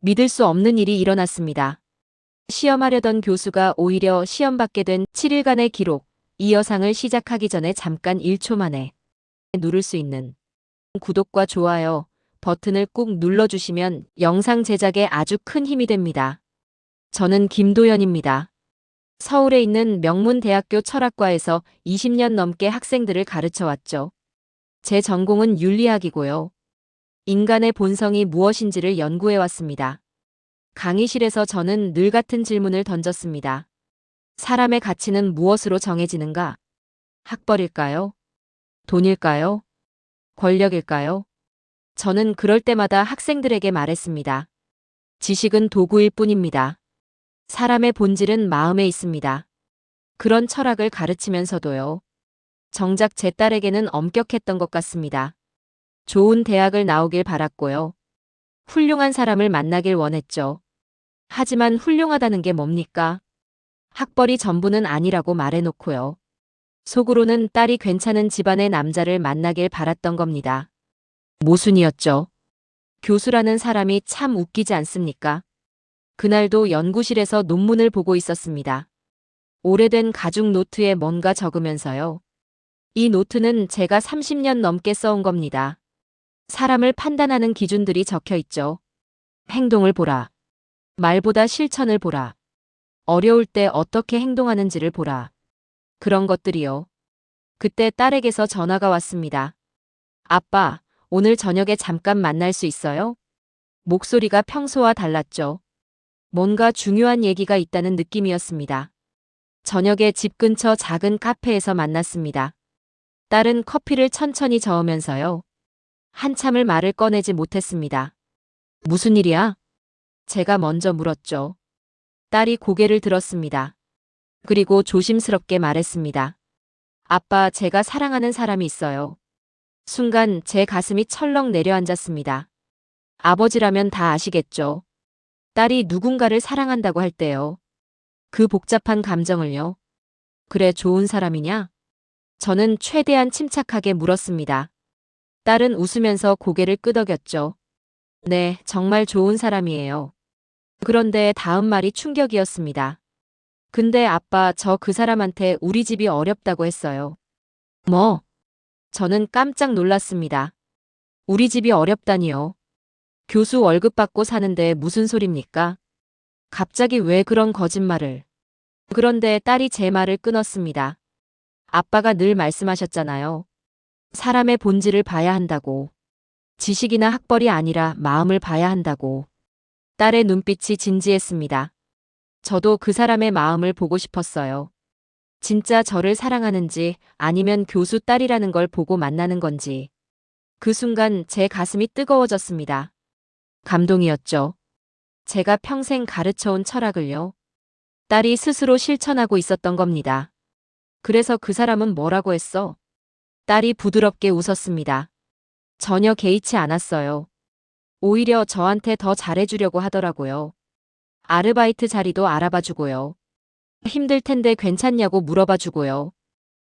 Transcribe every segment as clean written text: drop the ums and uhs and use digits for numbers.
믿을 수 없는 일이 일어났습니다. 시험하려던 교수가 오히려 시험 받게 된 7일간의 기록, 이 영상을 시작하기 전에 잠깐 1초 만에 누를 수 있는 구독과 좋아요 버튼을 꾹 눌러주시면 영상 제작에 아주 큰 힘이 됩니다. 저는 김도연입니다. 서울에 있는 명문대학교 철학과에서 20년 넘게 학생들을 가르쳐왔죠. 제 전공은 윤리학이고요. 인간의 본성이 무엇인지를 연구해왔습니다. 강의실에서 저는 늘 같은 질문을 던졌습니다. 사람의 가치는 무엇으로 정해지는가? 학벌일까요? 돈일까요? 권력일까요? 저는 그럴 때마다 학생들에게 말했습니다. 지식은 도구일 뿐입니다. 사람의 본질은 마음에 있습니다. 그런 철학을 가르치면서도요. 정작 제 딸에게는 엄격했던 것 같습니다. 좋은 대학을 나오길 바랐고요. 훌륭한 사람을 만나길 원했죠. 하지만 훌륭하다는 게 뭡니까? 학벌이 전부는 아니라고 말해놓고요. 속으로는 딸이 괜찮은 집안의 남자를 만나길 바랐던 겁니다. 모순이었죠. 교수라는 사람이 참 웃기지 않습니까? 그날도 연구실에서 논문을 보고 있었습니다. 오래된 가죽 노트에 뭔가 적으면서요. 이 노트는 제가 30년 넘게 써온 겁니다. 사람을 판단하는 기준들이 적혀 있죠. 행동을 보라. 말보다 실천을 보라. 어려울 때 어떻게 행동하는지를 보라. 그런 것들이요. 그때 딸에게서 전화가 왔습니다. 아빠, 오늘 저녁에 잠깐 만날 수 있어요? 목소리가 평소와 달랐죠. 뭔가 중요한 얘기가 있다는 느낌이었습니다. 저녁에 집 근처 작은 카페에서 만났습니다. 딸은 커피를 천천히 저으면서요. 한참을 말을 꺼내지 못했습니다. 무슨 일이야? 제가 먼저 물었죠. 딸이 고개를 들었습니다. 그리고 조심스럽게 말했습니다. 아빠, 제가 사랑하는 사람이 있어요. 순간 제 가슴이 철렁 내려앉았습니다. 아버지라면 다 아시겠죠. 딸이 누군가를 사랑한다고 할 때요. 그 복잡한 감정을요. 그래, 좋은 사람이냐? 저는 최대한 침착하게 물었습니다. 딸은 웃으면서 고개를 끄덕였죠. 네, 정말 좋은 사람이에요. 그런데 다음 말이 충격이었습니다. 근데 아빠, 저 그 사람한테 우리 집이 어렵다고 했어요. 뭐? 저는 깜짝 놀랐습니다. 우리 집이 어렵다니요. 교수 월급 받고 사는데 무슨 소립니까? 갑자기 왜 그런 거짓말을. 그런데 딸이 제 말을 끊었습니다. 아빠가 늘 말씀하셨잖아요. 사람의 본질을 봐야 한다고. 지식이나 학벌이 아니라 마음을 봐야 한다고. 딸의 눈빛이 진지했습니다. 저도 그 사람의 마음을 보고 싶었어요. 진짜 저를 사랑하는지 아니면 교수 딸이라는 걸 보고 만나는 건지. 그 순간 제 가슴이 뜨거워졌습니다. 감동이었죠. 제가 평생 가르쳐온 철학을요. 딸이 스스로 실천하고 있었던 겁니다. 그래서 그 사람은 뭐라고 했어? 딸이 부드럽게 웃었습니다. 전혀 개의치 않았어요. 오히려 저한테 더 잘해주려고 하더라고요. 아르바이트 자리도 알아봐주고요. 힘들 텐데 괜찮냐고 물어봐주고요.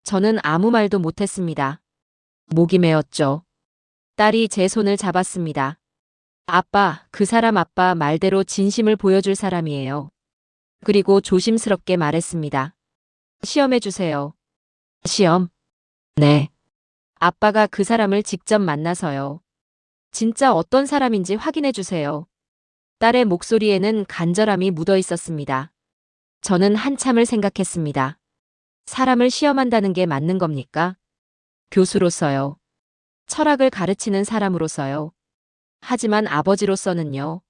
저는 아무 말도 못했습니다. 목이 메었죠. 딸이 제 손을 잡았습니다. 아빠, 그 사람 아빠 말대로 진심을 보여줄 사람이에요. 그리고 조심스럽게 말했습니다. 시험해주세요. 시험? 네. 아빠가 그 사람을 직접 만나서요. 진짜 어떤 사람인지 확인해주세요. 딸의 목소리에는 간절함이 묻어 있었습니다. 저는 한참을 생각했습니다. 사람을 시험한다는 게 맞는 겁니까? 교수로서요. 철학을 가르치는 사람으로서요. 하지만 아버지로서는요.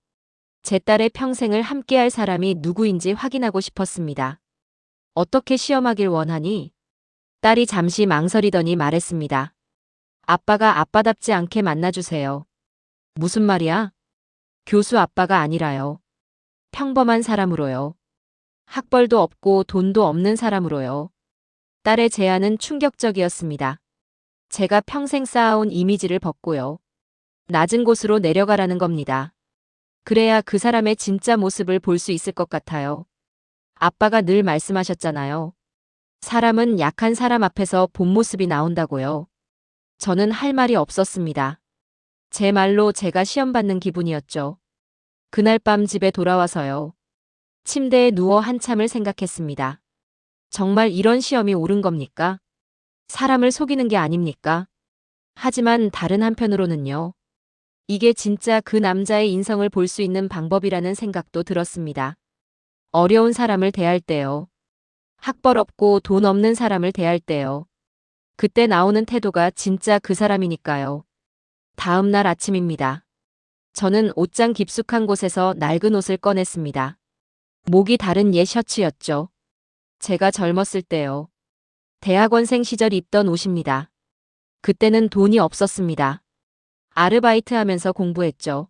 제 딸의 평생을 함께할 사람이 누구인지 확인하고 싶었습니다. 어떻게 시험하길 원하니? 딸이 잠시 망설이더니 말했습니다. 아빠가 아빠답지 않게 만나주세요. 무슨 말이야? 교수 아빠가 아니라요. 평범한 사람으로요. 학벌도 없고 돈도 없는 사람으로요. 딸의 제안은 충격적이었습니다. 제가 평생 쌓아온 이미지를 벗고요. 낮은 곳으로 내려가라는 겁니다. 그래야 그 사람의 진짜 모습을 볼 수 있을 것 같아요. 아빠가 늘 말씀하셨잖아요. 사람은 약한 사람 앞에서 본 모습이 나온다고요. 저는 할 말이 없었습니다. 제 말로 제가 시험 받는 기분이었죠. 그날 밤 집에 돌아와서요. 침대에 누워 한참을 생각했습니다. 정말 이런 시험이 옳은 겁니까? 사람을 속이는 게 아닙니까? 하지만 다른 한편으로는요. 이게 진짜 그 남자의 인성을 볼 수 있는 방법이라는 생각도 들었습니다. 어려운 사람을 대할 때요. 학벌 없고 돈 없는 사람을 대할 때요. 그때 나오는 태도가 진짜 그 사람이니까요. 다음 날 아침입니다. 저는 옷장 깊숙한 곳에서 낡은 옷을 꺼냈습니다. 목이 다른 옛 셔츠였죠. 제가 젊었을 때요. 대학원생 시절 입던 옷입니다. 그때는 돈이 없었습니다. 아르바이트 하면서 공부했죠.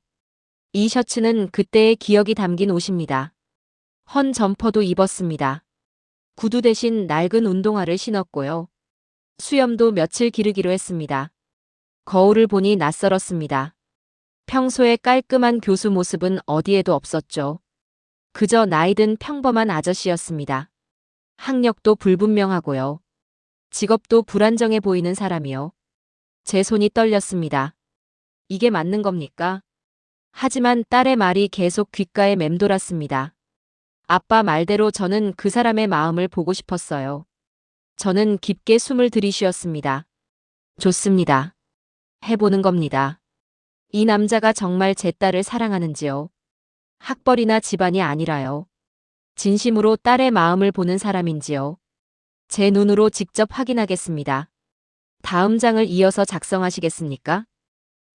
이 셔츠는 그때의 기억이 담긴 옷입니다. 헌 점퍼도 입었습니다. 구두 대신 낡은 운동화를 신었고요. 수염도 며칠 기르기로 했습니다. 거울을 보니 낯설었습니다. 평소에 깔끔한 교수 모습은 어디에도 없었죠. 그저 나이든 평범한 아저씨였습니다. 학력도 불분명하고요. 직업도 불안정해 보이는 사람이요. 제 손이 떨렸습니다. 이게 맞는 겁니까? 하지만 딸의 말이 계속 귓가에 맴돌았습니다. 아빠 말대로 저는 그 사람의 마음을 보고 싶었어요. 저는 깊게 숨을 들이쉬었습니다. 좋습니다. 해보는 겁니다. 이 남자가 정말 제 딸을 사랑하는지요. 학벌이나 집안이 아니라요. 진심으로 딸의 마음을 보는 사람인지요. 제 눈으로 직접 확인하겠습니다. 다음 장을 이어서 작성하시겠습니까?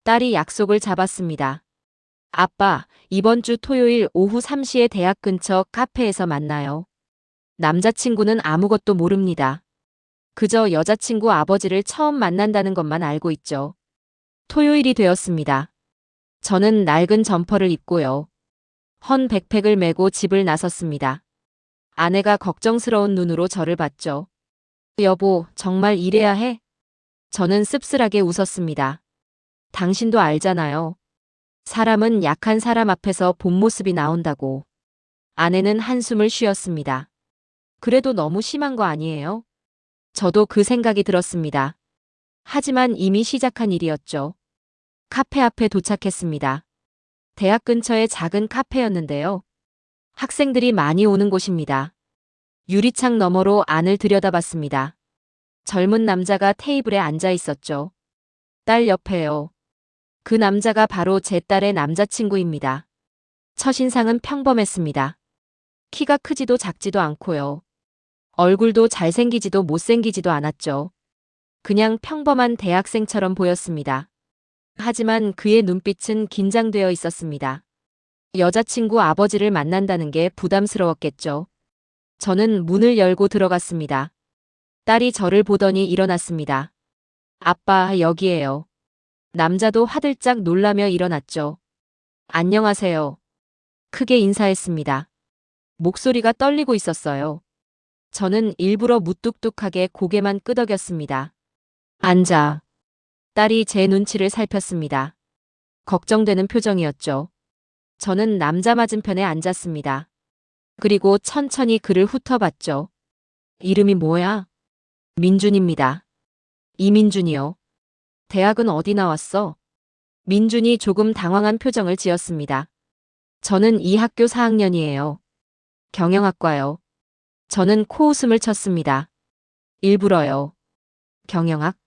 딸이 약속을 잡았습니다. 아빠, 이번 주 토요일 오후 3시에 대학 근처 카페에서 만나요. 남자친구는 아무것도 모릅니다. 그저 여자친구 아버지를 처음 만난다는 것만 알고 있죠. 토요일이 되었습니다. 저는 낡은 점퍼를 입고요. 헌 백팩을 메고 집을 나섰습니다. 아내가 걱정스러운 눈으로 저를 봤죠. 여보, 정말 이래야 해? 저는 씁쓸하게 웃었습니다. 당신도 알잖아요. 사람은 약한 사람 앞에서 본 모습이 나온다고. 아내는 한숨을 쉬었습니다. 그래도 너무 심한 거 아니에요? 저도 그 생각이 들었습니다. 하지만 이미 시작한 일이었죠. 카페 앞에 도착했습니다. 대학 근처의 작은 카페였는데요. 학생들이 많이 오는 곳입니다. 유리창 너머로 안을 들여다봤습니다. 젊은 남자가 테이블에 앉아 있었죠. 딸 옆에요. 그 남자가 바로 제 딸의 남자친구입니다. 첫인상은 평범했습니다. 키가 크지도 작지도 않고요. 얼굴도 잘생기지도 못생기지도 않았죠. 그냥 평범한 대학생처럼 보였습니다. 하지만 그의 눈빛은 긴장되어 있었습니다. 여자친구 아버지를 만난다는 게 부담스러웠겠죠. 저는 문을 열고 들어갔습니다. 딸이 저를 보더니 일어났습니다. 아빠, 여기에요. 남자도 화들짝 놀라며 일어났죠. 안녕하세요. 크게 인사했습니다. 목소리가 떨리고 있었어요. 저는 일부러 무뚝뚝하게 고개만 끄덕였습니다. 앉아. 딸이 제 눈치를 살폈습니다. 걱정되는 표정이었죠. 저는 남자 맞은편에 앉았습니다. 그리고 천천히 그를 훑어봤죠. 이름이 뭐야? 민준입니다. 이민준이요. 대학은 어디 나왔어? 민준이 조금 당황한 표정을 지었습니다. 저는 이 학교 4학년이에요. 경영학과요. 저는 코웃음을 쳤습니다. 일부러요. 경영학?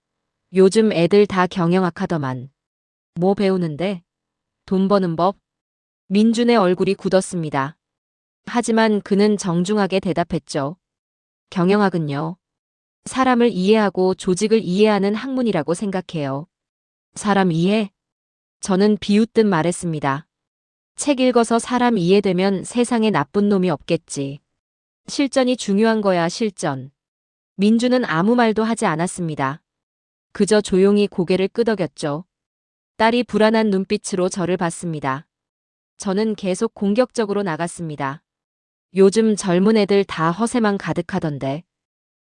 요즘 애들 다 경영학 하더만. 뭐 배우는데? 돈 버는 법? 민준의 얼굴이 굳었습니다. 하지만 그는 정중하게 대답했죠. 경영학은요. 사람을 이해하고 조직을 이해하는 학문이라고 생각해요. 사람 이해? 저는 비웃듯 말했습니다. 책 읽어서 사람 이해되면 세상에 나쁜 놈이 없겠지. 실전이 중요한 거야, 실전. 민주는 아무 말도 하지 않았습니다. 그저 조용히 고개를 끄덕였죠. 딸이 불안한 눈빛으로 저를 봤습니다. 저는 계속 공격적으로 나갔습니다. 요즘 젊은 애들 다 허세만 가득하던데.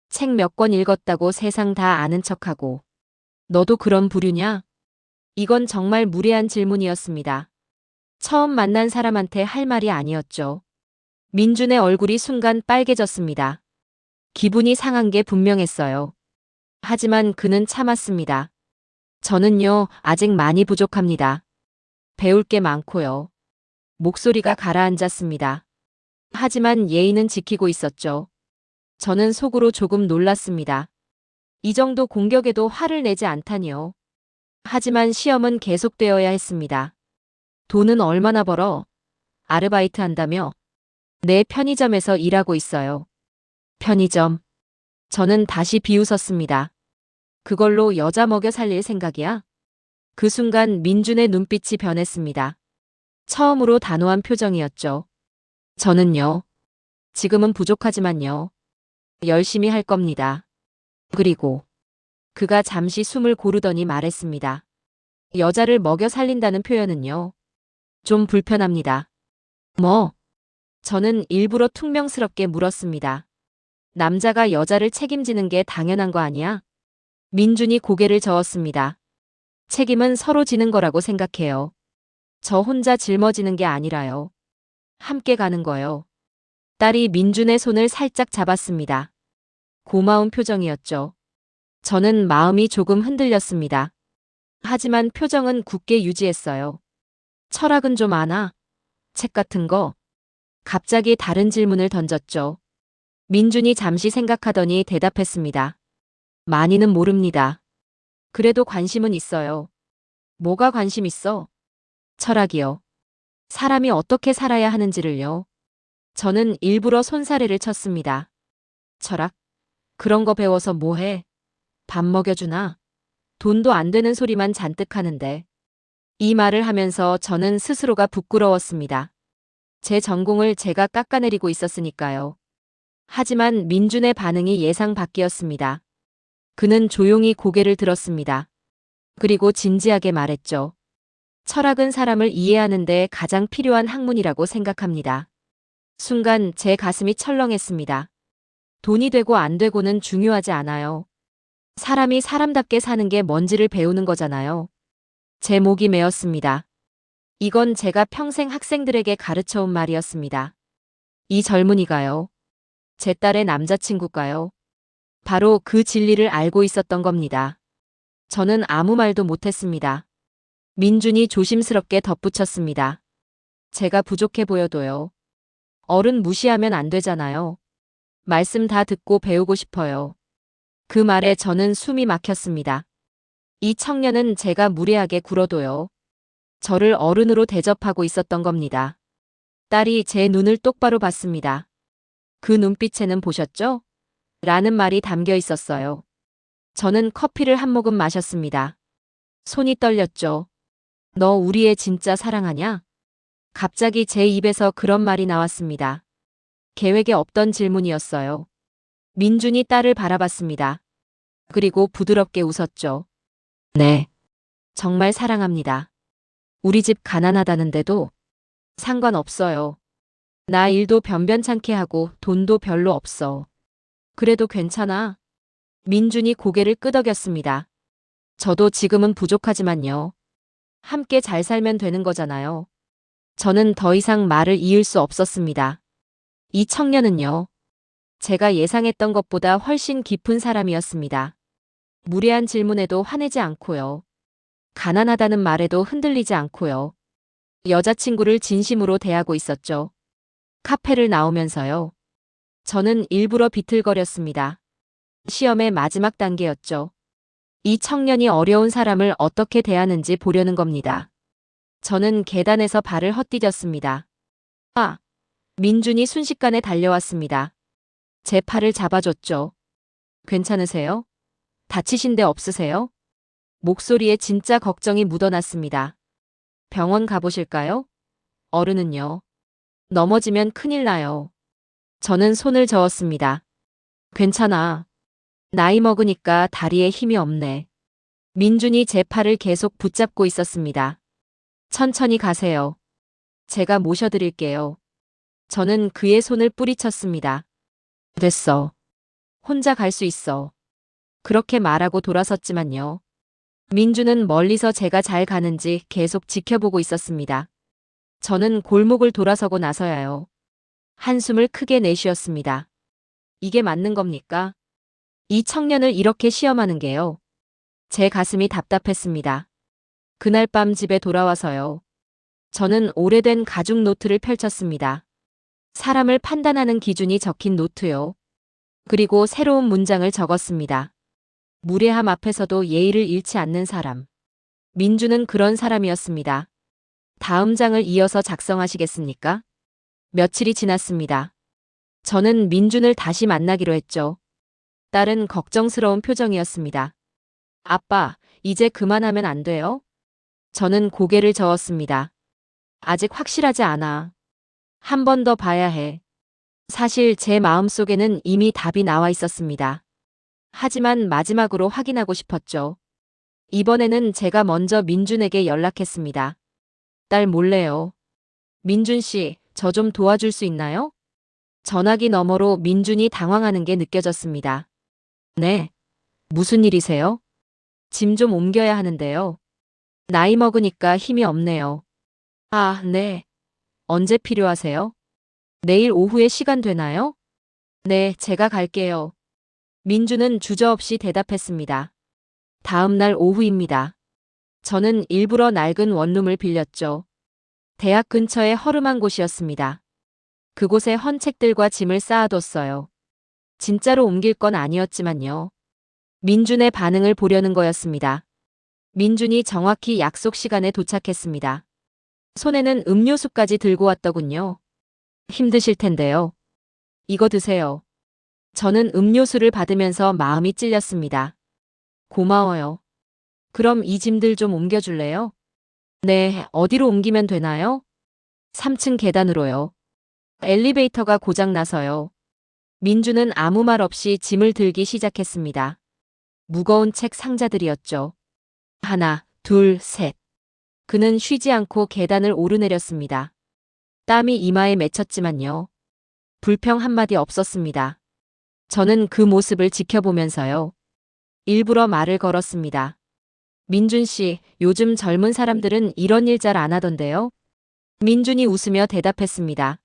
책 몇 권 읽었다고 세상 다 아는 척하고. 너도 그런 부류냐? 이건 정말 무례한 질문이었습니다. 처음 만난 사람한테 할 말이 아니었죠. 민준의 얼굴이 순간 빨개졌습니다. 기분이 상한 게 분명했어요. 하지만 그는 참았습니다. 저는요, 아직 많이 부족합니다. 배울 게 많고요. 목소리가 가라앉았습니다. 하지만 예의는 지키고 있었죠. 저는 속으로 조금 놀랐습니다. 이 정도 공격에도 화를 내지 않다니요. 하지만 시험은 계속되어야 했습니다. 돈은 얼마나 벌어? 아르바이트 한다며? 내 편의점에서 일하고 있어요. 편의점. 저는 다시 비웃었습니다. 그걸로 여자 먹여 살릴 생각이야? 그 순간 민준의 눈빛이 변했습니다. 처음으로 단호한 표정이었죠. 저는요. 지금은 부족하지만요. 열심히 할 겁니다. 그리고 그가 잠시 숨을 고르더니 말했습니다. 여자를 먹여 살린다는 표현은요. 좀 불편합니다. 뭐? 저는 일부러 퉁명스럽게 물었습니다. 남자가 여자를 책임지는 게 당연한 거 아니야? 민준이 고개를 저었습니다. 책임은 서로 지는 거라고 생각해요. 저 혼자 짊어지는 게 아니라요. 함께 가는 거요. 딸이 민준의 손을 살짝 잡았습니다. 고마운 표정이었죠. 저는 마음이 조금 흔들렸습니다. 하지만 표정은 굳게 유지했어요. 철학은 좀 아나? 책 같은 거? 갑자기 다른 질문을 던졌죠. 민준이 잠시 생각하더니 대답했습니다. 많이는 모릅니다. 그래도 관심은 있어요. 뭐가 관심 있어? 철학이요. 사람이 어떻게 살아야 하는지를요. 저는 일부러 손사래를 쳤습니다. 철학? 그런 거 배워서 뭐 해? 밥 먹여주나? 돈도 안 되는 소리만 잔뜩 하는데. 이 말을 하면서 저는 스스로가 부끄러웠습니다. 제 전공을 제가 깎아내리고 있었으니까요. 하지만 민준의 반응이 예상 밖이었습니다. 그는 조용히 고개를 들었습니다. 그리고 진지하게 말했죠. 철학은 사람을 이해하는 데 가장 필요한 학문이라고 생각합니다. 순간 제 가슴이 철렁했습니다. 돈이 되고 안 되고는 중요하지 않아요. 사람이 사람답게 사는 게 뭔지를 배우는 거잖아요. 제 목이 메었습니다. 이건 제가 평생 학생들에게 가르쳐온 말이었습니다. 이 젊은이가요. 제 딸의 남자친구가요. 바로 그 진리를 알고 있었던 겁니다. 저는 아무 말도 못했습니다. 민준이 조심스럽게 덧붙였습니다. 제가 부족해 보여도요. 어른 무시하면 안 되잖아요. 말씀 다 듣고 배우고 싶어요. 그 말에 저는 숨이 막혔습니다. 이 청년은 제가 무례하게 굴어도요. 저를 어른으로 대접하고 있었던 겁니다. 딸이 제 눈을 똑바로 봤습니다. 그 눈빛에는 보셨죠? 라는 말이 담겨 있었어요. 저는 커피를 한 모금 마셨습니다. 손이 떨렸죠. 너 우리 애 진짜 사랑하냐? 갑자기 제 입에서 그런 말이 나왔습니다. 계획에 없던 질문이었어요. 민준이 딸을 바라봤습니다. 그리고 부드럽게 웃었죠. 네. 정말 사랑합니다. 우리 집 가난하다는데도 상관없어요. 나 일도 변변찮게 하고 돈도 별로 없어. 그래도 괜찮아. 민준이 고개를 끄덕였습니다. 저도 지금은 부족하지만요. 함께 잘 살면 되는 거잖아요. 저는 더 이상 말을 이을 수 없었습니다. 이 청년은요. 제가 예상했던 것보다 훨씬 깊은 사람이었습니다. 무례한 질문에도 화내지 않고요. 가난하다는 말에도 흔들리지 않고요. 여자친구를 진심으로 대하고 있었죠. 카페를 나오면서요. 저는 일부러 비틀거렸습니다. 시험의 마지막 단계였죠. 이 청년이 어려운 사람을 어떻게 대하는지 보려는 겁니다. 저는 계단에서 발을 헛디뎠습니다. 아! 민준이 순식간에 달려왔습니다. 제 팔을 잡아줬죠. 괜찮으세요? 다치신 데 없으세요? 목소리에 진짜 걱정이 묻어났습니다. 병원 가보실까요? 어른은요. 넘어지면 큰일 나요. 저는 손을 저었습니다. 괜찮아. 나이 먹으니까 다리에 힘이 없네. 민준이 제 팔을 계속 붙잡고 있었습니다. 천천히 가세요. 제가 모셔드릴게요. 저는 그의 손을 뿌리쳤습니다. 됐어. 혼자 갈 수 있어. 그렇게 말하고 돌아섰지만요. 민준은 멀리서 제가 잘 가는지 계속 지켜보고 있었습니다. 저는 골목을 돌아서고 나서야요. 한숨을 크게 내쉬었습니다. 이게 맞는 겁니까? 이 청년을 이렇게 시험하는 게요. 제 가슴이 답답했습니다. 그날 밤 집에 돌아와서요. 저는 오래된 가죽 노트를 펼쳤습니다. 사람을 판단하는 기준이 적힌 노트요. 그리고 새로운 문장을 적었습니다. 무례함 앞에서도 예의를 잃지 않는 사람. 민주는 그런 사람이었습니다. 다음 장을 이어서 작성하시겠습니까? 며칠이 지났습니다. 저는 민준을 다시 만나기로 했죠. 딸은 걱정스러운 표정이었습니다. 아빠, 이제 그만하면 안 돼요? 저는 고개를 저었습니다. 아직 확실하지 않아. 한 번 더 봐야 해. 사실 제 마음속에는 이미 답이 나와 있었습니다. 하지만 마지막으로 확인하고 싶었죠. 이번에는 제가 먼저 민준에게 연락했습니다. 딸 몰래요. 민준 씨, 저 좀 도와줄 수 있나요? 전화기 너머로 민준이 당황하는 게 느껴졌습니다. 네. 무슨 일이세요? 짐 좀 옮겨야 하는데요. 나이 먹으니까 힘이 없네요. 아, 네. 언제 필요하세요? 내일 오후에 시간 되나요? 네, 제가 갈게요. 민주는 주저없이 대답했습니다. 다음 날 오후입니다. 저는 일부러 낡은 원룸을 빌렸죠. 대학 근처의 허름한 곳이었습니다. 그곳에 헌 책들과 짐을 쌓아뒀어요. 진짜로 옮길 건 아니었지만요. 민준의 반응을 보려는 거였습니다. 민준이 정확히 약속 시간에 도착했습니다. 손에는 음료수까지 들고 왔더군요. 힘드실 텐데요. 이거 드세요. 저는 음료수를 받으면서 마음이 찔렸습니다. 고마워요. 그럼 이 짐들 좀 옮겨줄래요? 네, 어디로 옮기면 되나요? 3층 계단으로요. 엘리베이터가 고장나서요. 민주는 아무 말 없이 짐을 들기 시작했습니다. 무거운 책 상자들이었죠. 하나, 둘, 셋. 그는 쉬지 않고 계단을 오르내렸습니다. 땀이 이마에 맺혔지만요. 불평 한마디 없었습니다. 저는 그 모습을 지켜보면서요. 일부러 말을 걸었습니다. 민준 씨, 요즘 젊은 사람들은 이런 일 잘 안 하던데요? 민준이 웃으며 대답했습니다.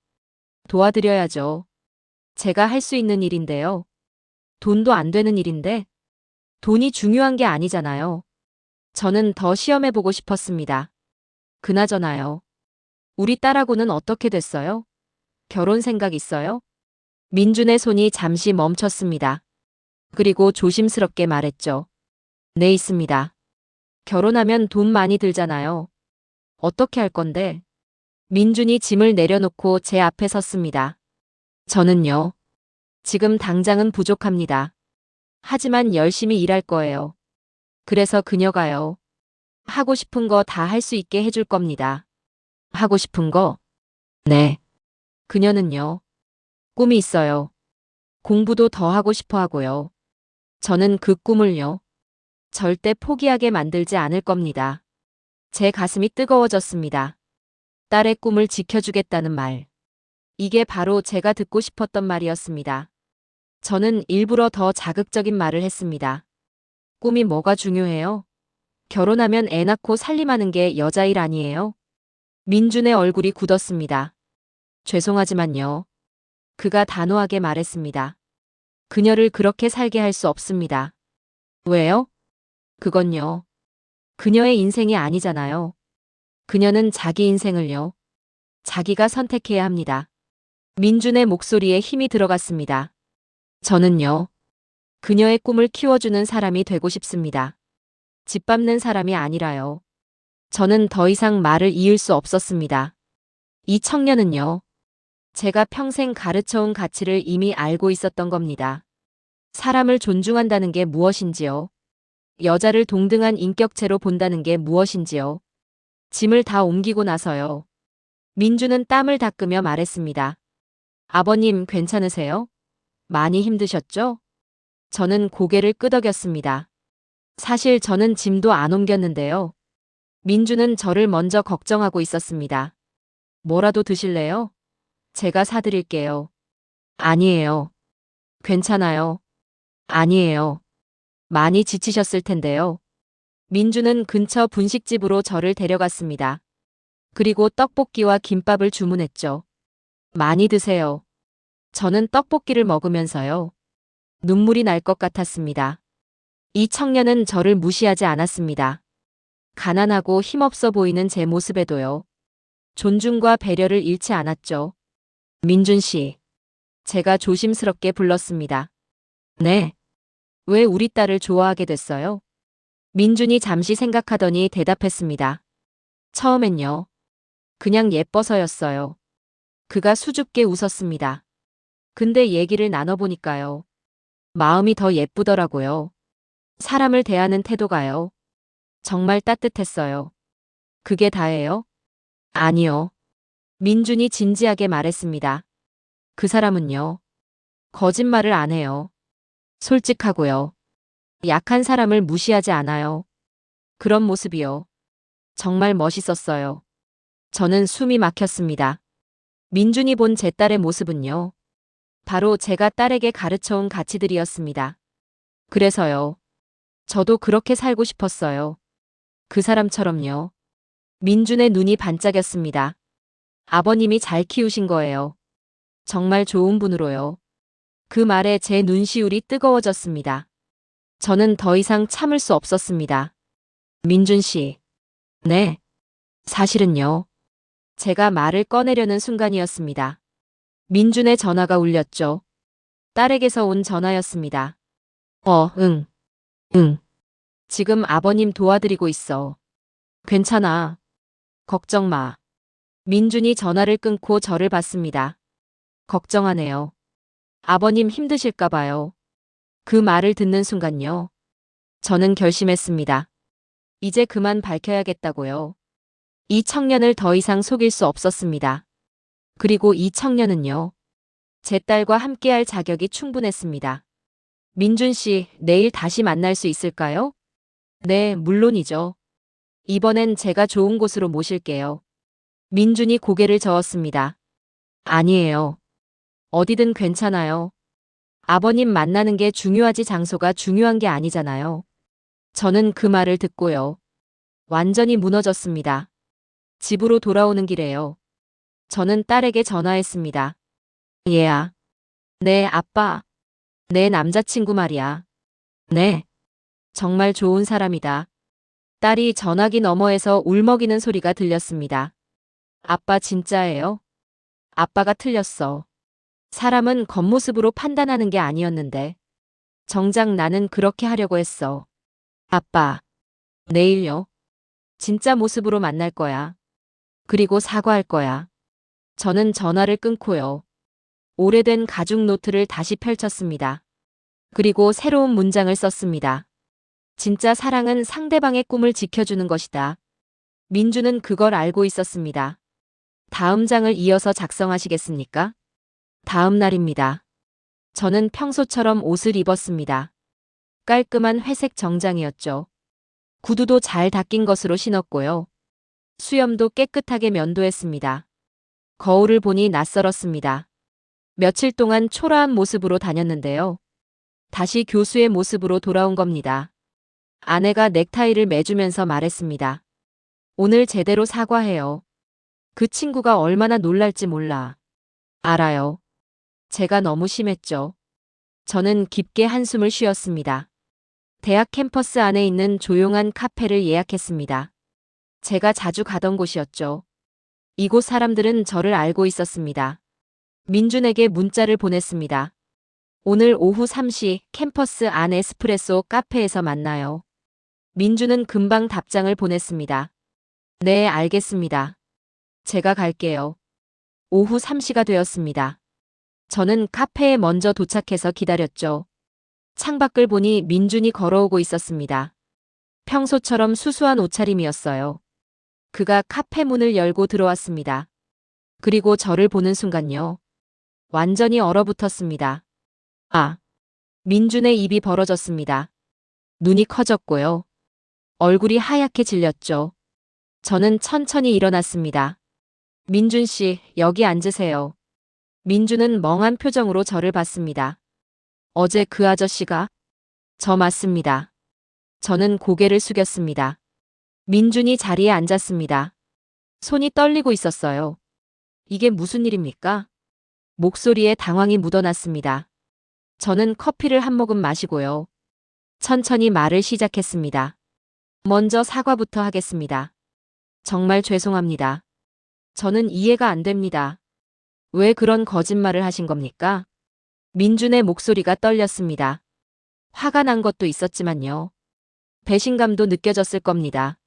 도와드려야죠. 제가 할 수 있는 일인데요. 돈도 안 되는 일인데 돈이 중요한 게 아니잖아요. 저는 더 시험해보고 싶었습니다. 그나저나요. 우리 딸하고는 어떻게 됐어요? 결혼 생각 있어요? 민준의 손이 잠시 멈췄습니다. 그리고 조심스럽게 말했죠. 네, 있습니다. 결혼하면 돈 많이 들잖아요. 어떻게 할 건데? 민준이 짐을 내려놓고 제 앞에 섰습니다. 저는요. 지금 당장은 부족합니다. 하지만 열심히 일할 거예요. 그래서 그녀가요. 하고 싶은 거 다 할 수 있게 해줄 겁니다. 하고 싶은 거? 네. 그녀는요. 꿈이 있어요. 공부도 더 하고 싶어 하고요. 저는 그 꿈을요. 절대 포기하게 만들지 않을 겁니다. 제 가슴이 뜨거워졌습니다. 딸의 꿈을 지켜주겠다는 말. 이게 바로 제가 듣고 싶었던 말이었습니다. 저는 일부러 더 자극적인 말을 했습니다. 꿈이 뭐가 중요해요? 결혼하면 애 낳고 살림하는 게 여자일 아니에요? 민준의 얼굴이 굳었습니다. 죄송하지만요. 그가 단호하게 말했습니다. 그녀를 그렇게 살게 할 수 없습니다. 왜요? 그건요. 그녀의 인생이 아니잖아요. 그녀는 자기 인생을요. 자기가 선택해야 합니다. 민준의 목소리에 힘이 들어갔습니다. 저는요. 그녀의 꿈을 키워주는 사람이 되고 싶습니다. 짓밟는 사람이 아니라요. 저는 더 이상 말을 이을 수 없었습니다. 이 청년은요. 제가 평생 가르쳐온 가치를 이미 알고 있었던 겁니다. 사람을 존중한다는 게 무엇인지요. 여자를 동등한 인격체로 본다는 게 무엇인지요. 짐을 다 옮기고 나서요. 민주는 땀을 닦으며 말했습니다. 아버님 괜찮으세요? 많이 힘드셨죠? 저는 고개를 끄덕였습니다. 사실 저는 짐도 안 옮겼는데요. 민주는 저를 먼저 걱정하고 있었습니다. 뭐라도 드실래요? 제가 사드릴게요. 아니에요. 괜찮아요. 아니에요. 많이 지치셨을 텐데요. 민주는 근처 분식집으로 저를 데려갔습니다. 그리고 떡볶이와 김밥을 주문했죠. 많이 드세요. 저는 떡볶이를 먹으면서요. 눈물이 날 것 같았습니다. 이 청년은 저를 무시하지 않았습니다. 가난하고 힘없어 보이는 제 모습에도요. 존중과 배려를 잃지 않았죠. 민준 씨. 제가 조심스럽게 불렀습니다. 네. 왜 우리 딸을 좋아하게 됐어요? 민준이 잠시 생각하더니 대답했습니다. 처음엔요. 그냥 예뻐서였어요. 그가 수줍게 웃었습니다. 근데 얘기를 나눠보니까요. 마음이 더 예쁘더라고요. 사람을 대하는 태도가요. 정말 따뜻했어요. 그게 다예요? 아니요. 민준이 진지하게 말했습니다. 그 사람은요. 거짓말을 안 해요. 솔직하고요. 약한 사람을 무시하지 않아요. 그런 모습이요. 정말 멋있었어요. 저는 숨이 막혔습니다. 민준이 본 제 딸의 모습은요. 바로 제가 딸에게 가르쳐온 가치들이었습니다. 그래서요. 저도 그렇게 살고 싶었어요. 그 사람처럼요. 민준의 눈이 반짝였습니다. 아버님이 잘 키우신 거예요. 정말 좋은 분으로요. 그 말에 제 눈시울이 뜨거워졌습니다. 저는 더 이상 참을 수 없었습니다. 민준 씨. 네. 사실은요. 제가 말을 꺼내려는 순간이었습니다. 민준의 전화가 울렸죠. 딸에게서 온 전화였습니다. 응. 응. 지금 아버님 도와드리고 있어. 괜찮아. 걱정 마. 민준이 전화를 끊고 저를 봤습니다. 걱정하네요. 아버님 힘드실까 봐요. 그 말을 듣는 순간요. 저는 결심했습니다. 이제 그만 밝혀야겠다고요. 이 청년을 더 이상 속일 수 없었습니다. 그리고 이 청년은요. 제 딸과 함께할 자격이 충분했습니다. 민준 씨, 내일 다시 만날 수 있을까요? 네, 물론이죠. 이번엔 제가 좋은 곳으로 모실게요. 민준이 고개를 저었습니다. 아니에요. 어디든 괜찮아요. 아버님 만나는 게 중요하지 장소가 중요한 게 아니잖아요. 저는 그 말을 듣고요. 완전히 무너졌습니다. 집으로 돌아오는 길에요. 저는 딸에게 전화했습니다. 얘야. 네, 아빠. 내 남자친구 말이야. 네. 정말 좋은 사람이다. 딸이 전화기 너머에서 울먹이는 소리가 들렸습니다. 아빠 진짜예요? 아빠가 틀렸어. 사람은 겉모습으로 판단하는 게 아니었는데. 정작 나는 그렇게 하려고 했어. 아빠. 내일요? 진짜 모습으로 만날 거야. 그리고 사과할 거야. 저는 전화를 끊고요. 오래된 가죽 노트를 다시 펼쳤습니다. 그리고 새로운 문장을 썼습니다. 진짜 사랑은 상대방의 꿈을 지켜주는 것이다. 민주는 그걸 알고 있었습니다. 다음 장을 이어서 작성하시겠습니까? 다음 날입니다. 저는 평소처럼 옷을 입었습니다. 깔끔한 회색 정장이었죠. 구두도 잘 닦인 것으로 신었고요. 수염도 깨끗하게 면도했습니다. 거울을 보니 낯설었습니다. 며칠 동안 초라한 모습으로 다녔는데요. 다시 교수의 모습으로 돌아온 겁니다. 아내가 넥타이를 매주면서 말했습니다. 오늘 제대로 사과해요. 그 친구가 얼마나 놀랄지 몰라. 알아요. 제가 너무 심했죠. 저는 깊게 한숨을 쉬었습니다. 대학 캠퍼스 안에 있는 조용한 카페를 예약했습니다. 제가 자주 가던 곳이었죠. 이곳 사람들은 저를 알고 있었습니다. 민준에게 문자를 보냈습니다. 오늘 오후 3시 캠퍼스 안 에스프레소 카페에서 만나요. 민준은 금방 답장을 보냈습니다. 네, 알겠습니다. 제가 갈게요. 오후 3시가 되었습니다. 저는 카페에 먼저 도착해서 기다렸죠. 창밖을 보니 민준이 걸어오고 있었습니다. 평소처럼 수수한 옷차림이었어요. 그가 카페 문을 열고 들어왔습니다. 그리고 저를 보는 순간요. 완전히 얼어붙었습니다. 아, 민준의 입이 벌어졌습니다. 눈이 커졌고요. 얼굴이 하얗게 질렸죠. 저는 천천히 일어났습니다. 민준 씨, 여기 앉으세요. 민준은 멍한 표정으로 저를 봤습니다. 어제 그 아저씨가? 저 맞습니다. 저는 고개를 숙였습니다. 민준이 자리에 앉았습니다. 손이 떨리고 있었어요. 이게 무슨 일입니까? 목소리에 당황이 묻어났습니다. 저는 커피를 한 모금 마시고요. 천천히 말을 시작했습니다. 먼저 사과부터 하겠습니다. 정말 죄송합니다. 저는 이해가 안 됩니다. 왜 그런 거짓말을 하신 겁니까? 민준의 목소리가 떨렸습니다. 화가 난 것도 있었지만요. 배신감도 느껴졌을 겁니다.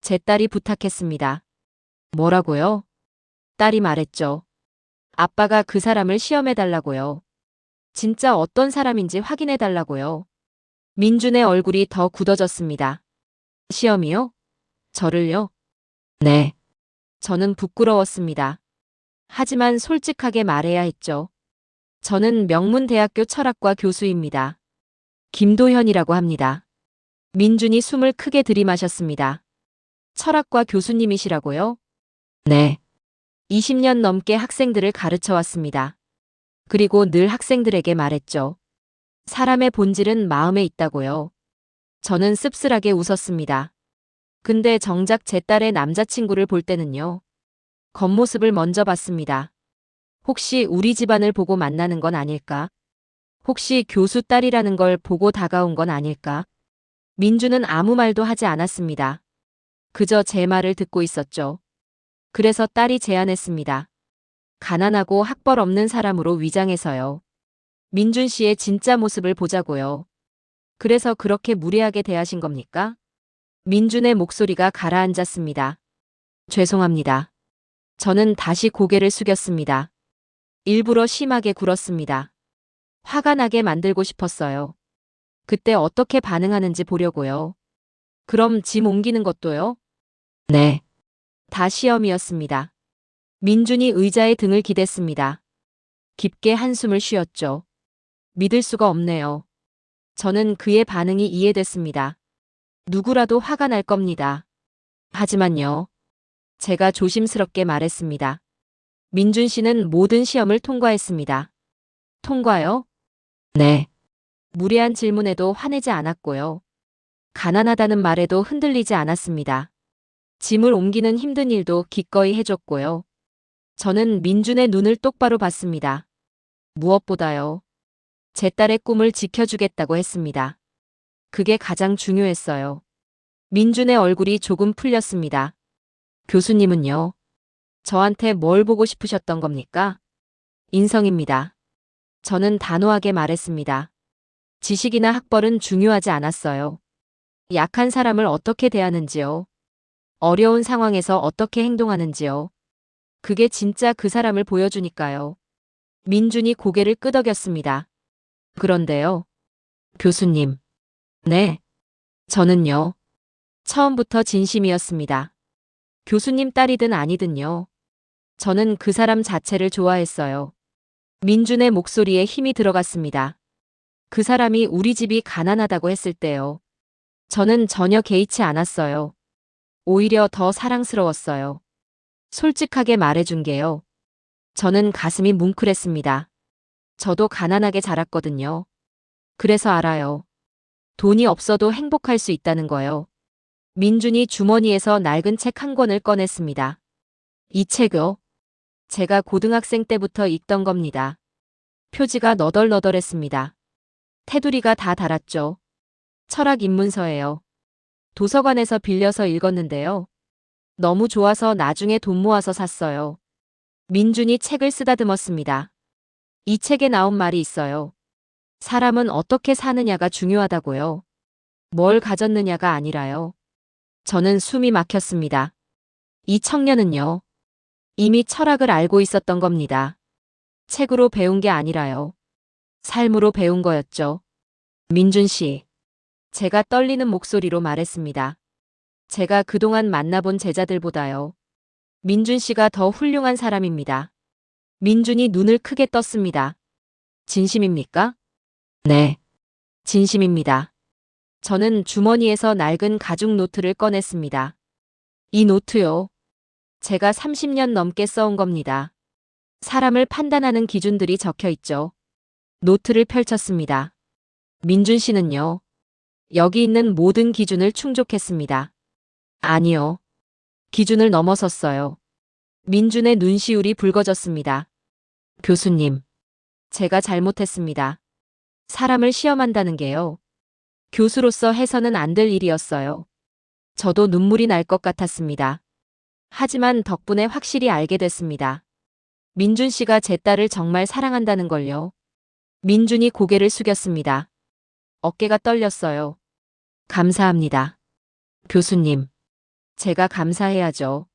제 딸이 부탁했습니다. 뭐라고요? 딸이 말했죠. 아빠가 그 사람을 시험해달라고요. 진짜 어떤 사람인지 확인해달라고요. 민준의 얼굴이 더 굳어졌습니다. 시험이요? 저를요? 네. 저는 부끄러웠습니다. 하지만 솔직하게 말해야 했죠. 저는 명문대학교 철학과 교수입니다. 김도현이라고 합니다. 민준이 숨을 크게 들이마셨습니다. 철학과 교수님이시라고요? 네. 20년 넘게 학생들을 가르쳐 왔습니다. 그리고 늘 학생들에게 말했죠. 사람의 본질은 마음에 있다고요. 저는 씁쓸하게 웃었습니다. 근데 정작 제 딸의 남자친구를 볼 때는요. 겉모습을 먼저 봤습니다. 혹시 우리 집안을 보고 만나는 건 아닐까? 혹시 교수 딸이라는 걸 보고 다가온 건 아닐까? 민주는 아무 말도 하지 않았습니다. 그저 제 말을 듣고 있었죠. 그래서 딸이 제안했습니다. 가난하고 학벌 없는 사람으로 위장해서요. 민준 씨의 진짜 모습을 보자고요. 그래서 그렇게 무례하게 대하신 겁니까? 민준의 목소리가 가라앉았습니다. 죄송합니다. 저는 다시 고개를 숙였습니다. 일부러 심하게 굴었습니다. 화가 나게 만들고 싶었어요. 그때 어떻게 반응하는지 보려고요. 그럼 짐 옮기는 것도요? 네. 다 시험이었습니다. 민준이 의자에 등을 기댔습니다. 깊게 한숨을 쉬었죠. 믿을 수가 없네요. 저는 그의 반응이 이해됐습니다. 누구라도 화가 날 겁니다. 하지만요. 제가 조심스럽게 말했습니다. 민준 씨는 모든 시험을 통과했습니다. 통과요? 네. 무례한 질문에도 화내지 않았고요. 가난하다는 말에도 흔들리지 않았습니다. 짐을 옮기는 힘든 일도 기꺼이 해줬고요. 저는 민준의 눈을 똑바로 봤습니다. 무엇보다요. 제 딸의 꿈을 지켜주겠다고 했습니다. 그게 가장 중요했어요. 민준의 얼굴이 조금 풀렸습니다. 교수님은요? 저한테 뭘 보고 싶으셨던 겁니까? 인성입니다. 저는 단호하게 말했습니다. 지식이나 학벌은 중요하지 않았어요. 약한 사람을 어떻게 대하는지요. 어려운 상황에서 어떻게 행동하는지요. 그게 진짜 그 사람을 보여주니까요. 민준이 고개를 끄덕였습니다. 그런데요. 교수님. 네. 저는요. 처음부터 진심이었습니다. 교수님 딸이든 아니든요. 저는 그 사람 자체를 좋아했어요. 민준의 목소리에 힘이 들어갔습니다. 그 사람이 우리 집이 가난하다고 했을 때요. 저는 전혀 개의치 않았어요. 오히려 더 사랑스러웠어요. 솔직하게 말해준 게요. 저는 가슴이 뭉클했습니다. 저도 가난하게 자랐거든요. 그래서 알아요. 돈이 없어도 행복할 수 있다는 거요. 민준이 주머니에서 낡은 책 한 권을 꺼냈습니다. 이 책요. 제가 고등학생 때부터 읽던 겁니다. 표지가 너덜너덜했습니다. 테두리가 다 닳았죠. 철학 입문서예요. 도서관에서 빌려서 읽었는데요. 너무 좋아서 나중에 돈 모아서 샀어요. 민준이 책을 쓰다듬었습니다. 이 책에 나온 말이 있어요. 사람은 어떻게 사느냐가 중요하다고요. 뭘 가졌느냐가 아니라요. 저는 숨이 막혔습니다. 이 청년은요. 이미 철학을 알고 있었던 겁니다. 책으로 배운 게 아니라요. 삶으로 배운 거였죠. 민준 씨. 제가 떨리는 목소리로 말했습니다. 제가 그동안 만나본 제자들보다요. 민준 씨가 더 훌륭한 사람입니다. 민준이 눈을 크게 떴습니다. 진심입니까? 네. 진심입니다. 저는 주머니에서 낡은 가죽 노트를 꺼냈습니다. 이 노트요. 제가 30년 넘게 써온 겁니다. 사람을 판단하는 기준들이 적혀 있죠. 노트를 펼쳤습니다. 민준 씨는요. 여기 있는 모든 기준을 충족했습니다. 아니요. 기준을 넘어섰어요. 민준의 눈시울이 붉어졌습니다. 교수님. 제가 잘못했습니다. 사람을 시험한다는 게요. 교수로서 해서는 안 될 일이었어요. 저도 눈물이 날 것 같았습니다. 하지만 덕분에 확실히 알게 됐습니다. 민준 씨가 제 딸을 정말 사랑한다는 걸요. 민준이 고개를 숙였습니다. 어깨가 떨렸어요. 감사합니다. 교수님. 제가 감사해야죠.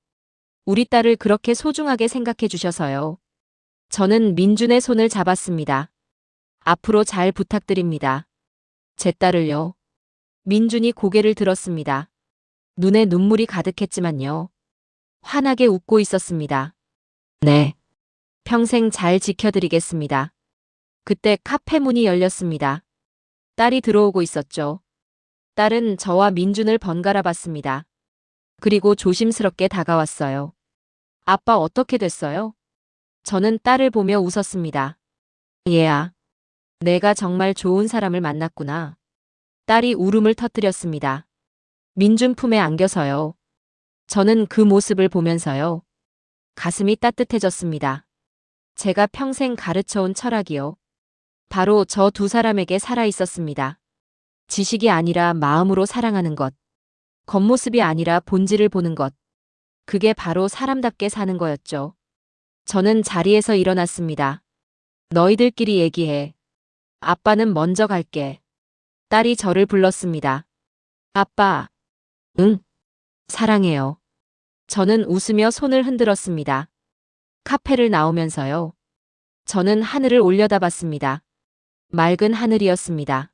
우리 딸을 그렇게 소중하게 생각해 주셔서요. 저는 민준의 손을 잡았습니다. 앞으로 잘 부탁드립니다. 제 딸을요. 민준이 고개를 들었습니다. 눈에 눈물이 가득했지만요. 환하게 웃고 있었습니다. 네. 평생 잘 지켜드리겠습니다. 그때 카페 문이 열렸습니다. 딸이 들어오고 있었죠. 딸은 저와 민준을 번갈아 봤습니다. 그리고 조심스럽게 다가왔어요. 아빠 어떻게 됐어요? 저는 딸을 보며 웃었습니다. 얘야, 내가 정말 좋은 사람을 만났구나. 딸이 울음을 터뜨렸습니다. 민준 품에 안겨서요. 저는 그 모습을 보면서요. 가슴이 따뜻해졌습니다. 제가 평생 가르쳐온 철학이요. 바로 저 두 사람에게 살아 있었습니다. 지식이 아니라 마음으로 사랑하는 것. 겉모습이 아니라 본질을 보는 것. 그게 바로 사람답게 사는 거였죠. 저는 자리에서 일어났습니다. 너희들끼리 얘기해. 아빠는 먼저 갈게. 딸이 저를 불렀습니다. 아빠. 응. 사랑해요. 저는 웃으며 손을 흔들었습니다. 카페를 나오면서요. 저는 하늘을 올려다봤습니다. 맑은 하늘이었습니다.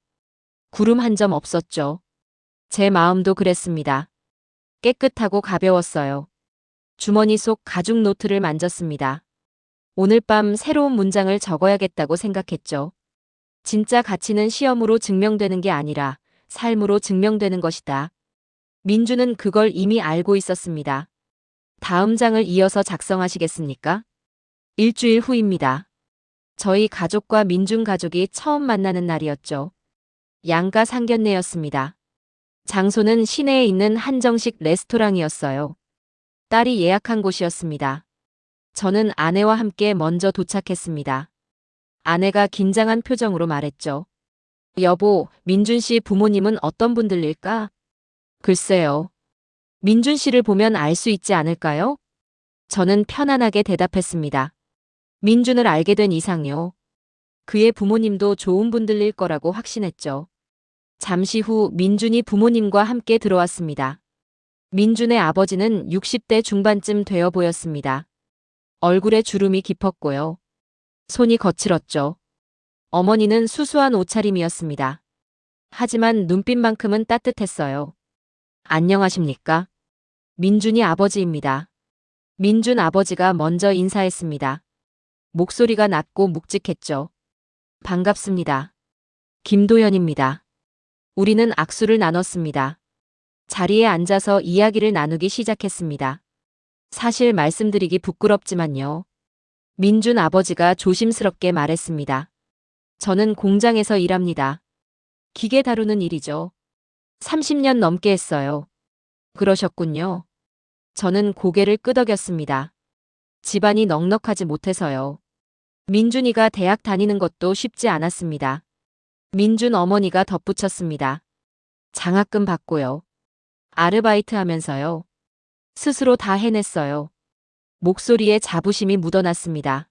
구름 한 점 없었죠. 제 마음도 그랬습니다. 깨끗하고 가벼웠어요. 주머니 속 가죽 노트를 만졌습니다. 오늘 밤 새로운 문장을 적어야겠다고 생각했죠. 진짜 가치는 시험으로 증명되는 게 아니라 삶으로 증명되는 것이다. 민주는 그걸 이미 알고 있었습니다. 다음 장을 이어서 작성하시겠습니까? 일주일 후입니다. 저희 가족과 민준 가족이 처음 만나는 날이었죠. 양가 상견례였습니다. 장소는 시내에 있는 한정식 레스토랑이었어요. 딸이 예약한 곳이었습니다. 저는 아내와 함께 먼저 도착했습니다. 아내가 긴장한 표정으로 말했죠. 여보, 민준 씨 부모님은 어떤 분들일까? 글쎄요. 민준 씨를 보면 알 수 있지 않을까요? 저는 편안하게 대답했습니다. 민준을 알게 된 이상요. 그의 부모님도 좋은 분들일 거라고 확신했죠. 잠시 후 민준이 부모님과 함께 들어왔습니다. 민준의 아버지는 60대 중반쯤 되어 보였습니다. 얼굴에 주름이 깊었고요. 손이 거칠었죠. 어머니는 수수한 옷차림이었습니다. 하지만 눈빛만큼은 따뜻했어요. 안녕하십니까? 민준이 아버지입니다. 민준 아버지가 먼저 인사했습니다. 목소리가 낮고 묵직했죠. 반갑습니다. 김도현입니다. 우리는 악수를 나눴습니다. 자리에 앉아서 이야기를 나누기 시작했습니다. 사실 말씀드리기 부끄럽지만요. 민준 아버지가 조심스럽게 말했습니다. 저는 공장에서 일합니다. 기계 다루는 일이죠. 30년 넘게 했어요. 그러셨군요. 저는 고개를 끄덕였습니다. 집안이 넉넉하지 못해서요. 민준이가 대학 다니는 것도 쉽지 않았습니다. 민준 어머니가 덧붙였습니다. 장학금 받고요. 아르바이트 하면서요. 스스로 다 해냈어요. 목소리에 자부심이 묻어났습니다.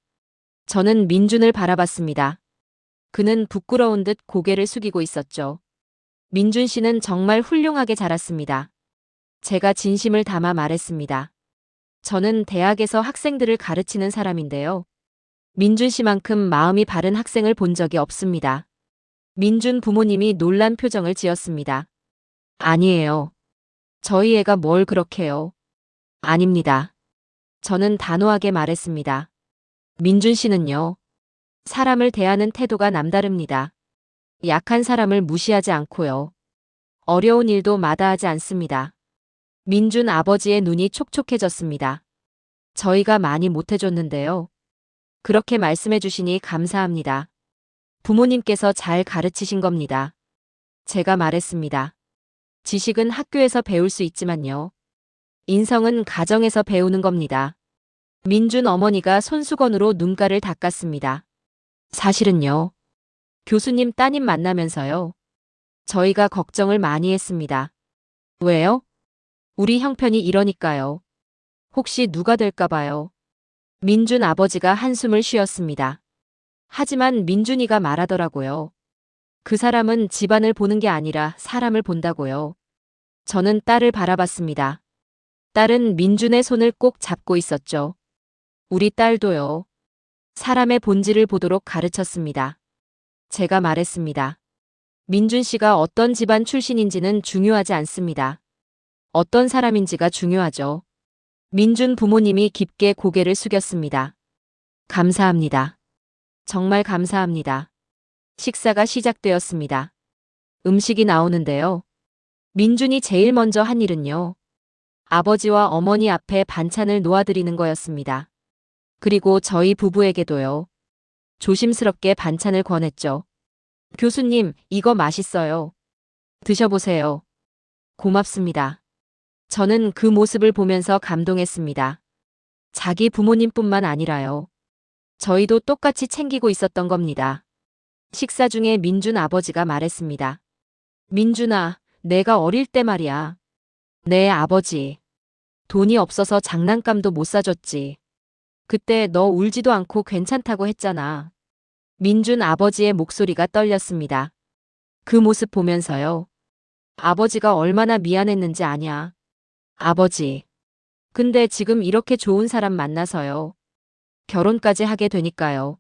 저는 민준을 바라봤습니다. 그는 부끄러운 듯 고개를 숙이고 있었죠. 민준 씨는 정말 훌륭하게 자랐습니다. 제가 진심을 담아 말했습니다. 저는 대학에서 학생들을 가르치는 사람인데요. 민준 씨만큼 마음이 바른 학생을 본 적이 없습니다. 민준 부모님이 놀란 표정을 지었습니다. 아니에요. 저희 애가 뭘 그렇게요? 아닙니다. 저는 단호하게 말했습니다. 민준 씨는요. 사람을 대하는 태도가 남다릅니다. 약한 사람을 무시하지 않고요. 어려운 일도 마다하지 않습니다. 민준 아버지의 눈이 촉촉해졌습니다. 저희가 많이 못해줬는데요. 그렇게 말씀해 주시니 감사합니다. 부모님께서 잘 가르치신 겁니다. 제가 말했습니다. 지식은 학교에서 배울 수 있지만요. 인성은 가정에서 배우는 겁니다. 민준 어머니가 손수건으로 눈가를 닦았습니다. 사실은요. 교수님 따님 만나면서요. 저희가 걱정을 많이 했습니다. 왜요? 우리 형편이 이러니까요. 혹시 누가 될까 봐요. 민준 아버지가 한숨을 쉬었습니다. 하지만 민준이가 말하더라고요. 그 사람은 집안을 보는 게 아니라 사람을 본다고요. 저는 딸을 바라봤습니다. 딸은 민준의 손을 꼭 잡고 있었죠. 우리 딸도요. 사람의 본질을 보도록 가르쳤습니다. 제가 말했습니다. 민준 씨가 어떤 집안 출신인지는 중요하지 않습니다. 어떤 사람인지가 중요하죠. 민준 부모님이 깊게 고개를 숙였습니다. 감사합니다. 정말 감사합니다. 식사가 시작되었습니다. 음식이 나오는데요. 민준이 제일 먼저 한 일은요. 아버지와 어머니 앞에 반찬을 놓아드리는 거였습니다. 그리고 저희 부부에게도요. 조심스럽게 반찬을 권했죠. 교수님, 이거 맛있어요. 드셔보세요. 고맙습니다. 저는 그 모습을 보면서 감동했습니다. 자기 부모님뿐만 아니라요. 저희도 똑같이 챙기고 있었던 겁니다. 식사 중에 민준 아버지가 말했습니다. 민준아, 내가 어릴 때 말이야. 내 아버지. 돈이 없어서 장난감도 못 사줬지. 그때 너 울지도 않고 괜찮다고 했잖아. 민준 아버지의 목소리가 떨렸습니다. 그 모습 보면서요. 아버지가 얼마나 미안했는지 아냐. 아버지. 근데 지금 이렇게 좋은 사람 만나서요. 결혼까지 하게 되니까요.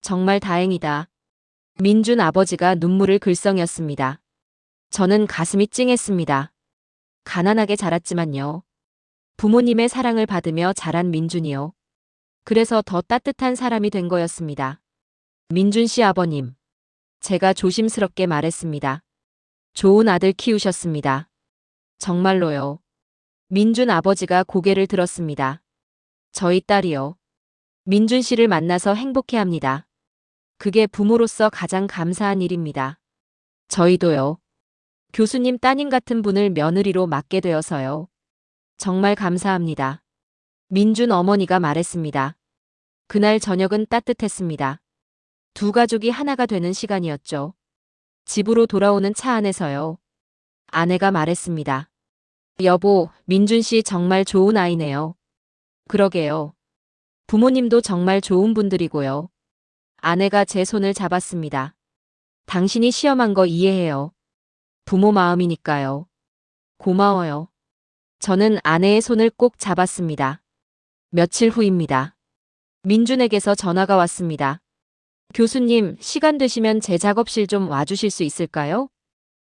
정말 다행이다. 민준 아버지가 눈물을 글썽였습니다. 저는 가슴이 찡했습니다. 가난하게 자랐지만요. 부모님의 사랑을 받으며 자란 민준이요. 그래서 더 따뜻한 사람이 된 거였습니다. 민준 씨 아버님. 제가 조심스럽게 말했습니다. 좋은 아들 키우셨습니다. 정말로요. 민준 아버지가 고개를 들었습니다. 저희 딸이요. 민준 씨를 만나서 행복해합니다. 그게 부모로서 가장 감사한 일입니다. 저희도요. 교수님 따님 같은 분을 며느리로 맡게 되어서요. 정말 감사합니다. 민준 어머니가 말했습니다. 그날 저녁은 따뜻했습니다. 두 가족이 하나가 되는 시간이었죠. 집으로 돌아오는 차 안에서요. 아내가 말했습니다. 여보, 민준 씨 정말 좋은 아이네요. 그러게요. 부모님도 정말 좋은 분들이고요. 아내가 제 손을 잡았습니다. 당신이 시험한 거 이해해요. 부모 마음이니까요. 고마워요. 저는 아내의 손을 꼭 잡았습니다. 며칠 후입니다. 민준에게서 전화가 왔습니다. 교수님, 시간 되시면 제 작업실 좀 와주실 수 있을까요?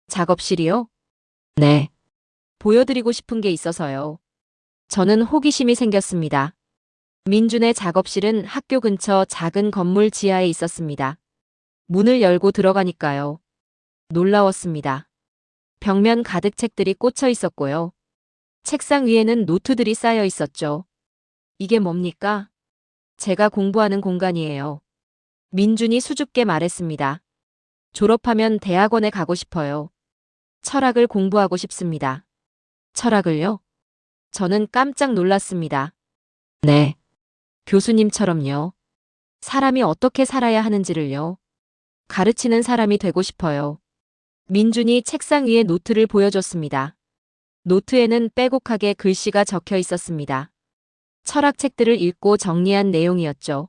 작업실이요? 네. 보여드리고 싶은 게 있어서요. 저는 호기심이 생겼습니다. 민준의 작업실은 학교 근처 작은 건물 지하에 있었습니다. 문을 열고 들어가니까요. 놀라웠습니다. 벽면 가득 책들이 꽂혀 있었고요. 책상 위에는 노트들이 쌓여 있었죠. 이게 뭡니까? 제가 공부하는 공간이에요. 민준이 수줍게 말했습니다. 졸업하면 대학원에 가고 싶어요. 철학을 공부하고 싶습니다. 철학을요? 저는 깜짝 놀랐습니다. 네. 교수님처럼요. 사람이 어떻게 살아야 하는지를요. 가르치는 사람이 되고 싶어요. 민준이 책상 위에 노트를 보여줬습니다. 노트에는 빼곡하게 글씨가 적혀 있었습니다. 철학책들을 읽고 정리한 내용이었죠.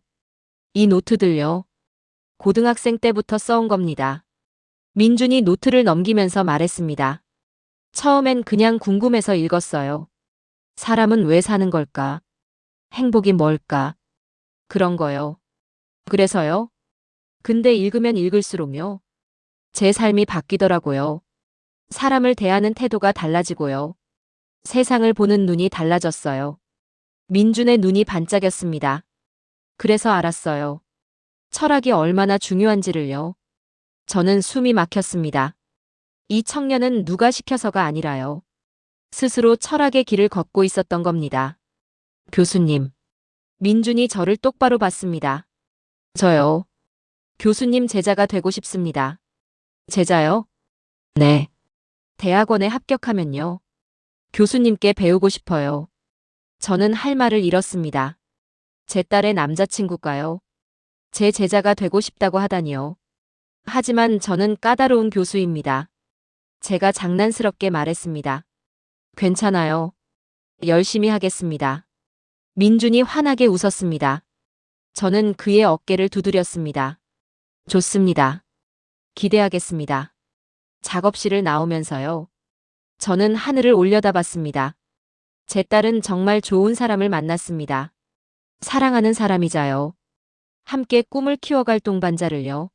이 노트들요. 고등학생 때부터 써온 겁니다. 민준이 노트를 넘기면서 말했습니다. 처음엔 그냥 궁금해서 읽었어요. 사람은 왜 사는 걸까? 행복이 뭘까? 그런 거요. 그래서요? 근데 읽으면 읽을수록요. 제 삶이 바뀌더라고요. 사람을 대하는 태도가 달라지고요. 세상을 보는 눈이 달라졌어요. 민준의 눈이 반짝였습니다. 그래서 알았어요. 철학이 얼마나 중요한지를요. 저는 숨이 막혔습니다. 이 청년은 누가 시켜서가 아니라요. 스스로 철학의 길을 걷고 있었던 겁니다. 교수님. 민준이 저를 똑바로 봤습니다. 저요. 교수님 제자가 되고 싶습니다. 제자요? 네. 대학원에 합격하면요. 교수님께 배우고 싶어요. 저는 할 말을 잃었습니다. 제 딸의 남자친구가요. 제 제자가 되고 싶다고 하다니요. 하지만 저는 까다로운 교수입니다. 제가 장난스럽게 말했습니다. 괜찮아요. 열심히 하겠습니다. 민준이 환하게 웃었습니다. 저는 그의 어깨를 두드렸습니다. 좋습니다. 기대하겠습니다. 작업실을 나오면서요. 저는 하늘을 올려다봤습니다. 제 딸은 정말 좋은 사람을 만났습니다. 사랑하는 사람이자요. 함께 꿈을 키워갈 동반자를요.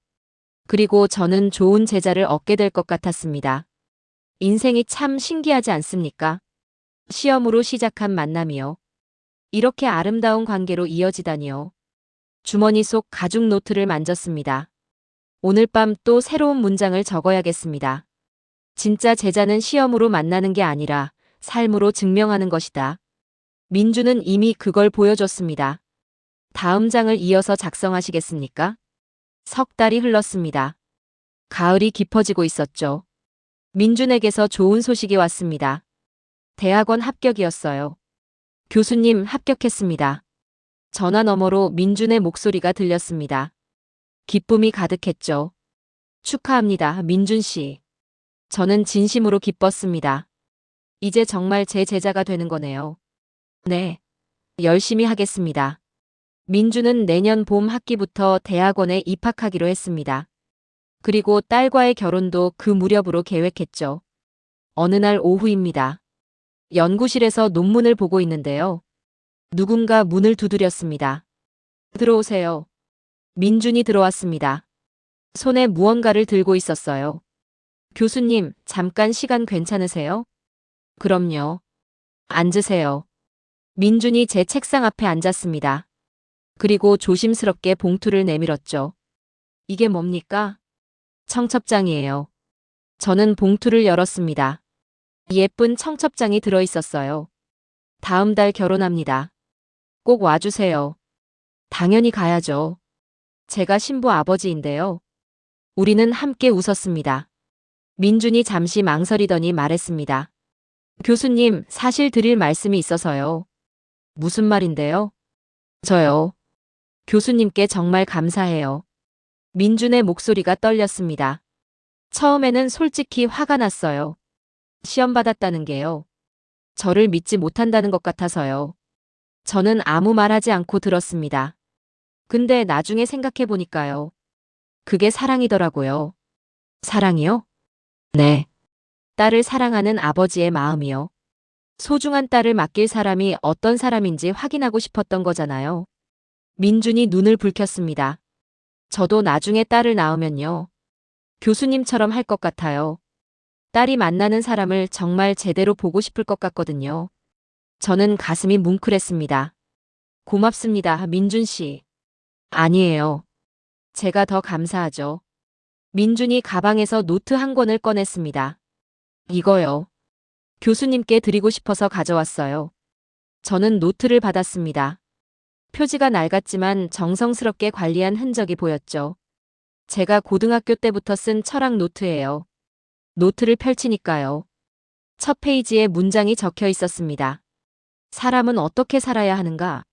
그리고 저는 좋은 제자를 얻게 될 것 같았습니다. 인생이 참 신기하지 않습니까? 시험으로 시작한 만남이요. 이렇게 아름다운 관계로 이어지다니요. 주머니 속 가죽 노트를 만졌습니다. 오늘 밤 또 새로운 문장을 적어야겠습니다. 진짜 제자는 시험으로 만나는 게 아니라 삶으로 증명하는 것이다. 민주는 이미 그걸 보여줬습니다. 다음 장을 이어서 작성하시겠습니까? 석 달이 흘렀습니다. 가을이 깊어지고 있었죠. 민준에게서 좋은 소식이 왔습니다. 대학원 합격이었어요. 교수님, 합격했습니다. 전화 너머로 민준의 목소리가 들렸습니다. 기쁨이 가득했죠. 축하합니다, 민준 씨. 저는 진심으로 기뻤습니다. 이제 정말 제 제자가 되는 거네요. 네. 열심히 하겠습니다. 민준은 내년 봄 학기부터 대학원에 입학하기로 했습니다. 그리고 딸과의 결혼도 그 무렵으로 계획했죠. 어느 날 오후입니다. 연구실에서 논문을 보고 있는데요. 누군가 문을 두드렸습니다. 들어오세요. 민준이 들어왔습니다. 손에 무언가를 들고 있었어요. 교수님, 잠깐 시간 괜찮으세요? 그럼요. 앉으세요. 민준이 제 책상 앞에 앉았습니다. 그리고 조심스럽게 봉투를 내밀었죠. 이게 뭡니까? 청첩장이에요. 저는 봉투를 열었습니다. 예쁜 청첩장이 들어 있었어요. 다음 달 결혼합니다. 꼭 와주세요. 당연히 가야죠. 제가 신부 아버지인데요. 우리는 함께 웃었습니다. 민준이 잠시 망설이더니 말했습니다. 교수님, 사실 드릴 말씀이 있어서요. 무슨 말인데요? 저요. 교수님께 정말 감사해요. 민준의 목소리가 떨렸습니다. 처음에는 솔직히 화가 났어요. 시험 받았다는 게요. 저를 믿지 못한다는 것 같아서요. 저는 아무 말하지 않고 들었습니다. 근데 나중에 생각해 보니까요. 그게 사랑이더라고요. 사랑이요? 네. 딸을 사랑하는 아버지의 마음이요. 소중한 딸을 맡길 사람이 어떤 사람인지 확인하고 싶었던 거잖아요. 민준이 눈을 붉혔습니다. 저도 나중에 딸을 낳으면요. 교수님처럼 할 것 같아요. 딸이 만나는 사람을 정말 제대로 보고 싶을 것 같거든요. 저는 가슴이 뭉클했습니다. 고맙습니다, 민준 씨. 아니에요. 제가 더 감사하죠. 민준이 가방에서 노트 한 권을 꺼냈습니다. 이거요. 교수님께 드리고 싶어서 가져왔어요. 저는 노트를 받았습니다. 표지가 낡았지만 정성스럽게 관리한 흔적이 보였죠. 제가 고등학교 때부터 쓴 철학 노트예요. 노트를 펼치니까요. 첫 페이지에 문장이 적혀 있었습니다. 사람은 어떻게 살아야 하는가?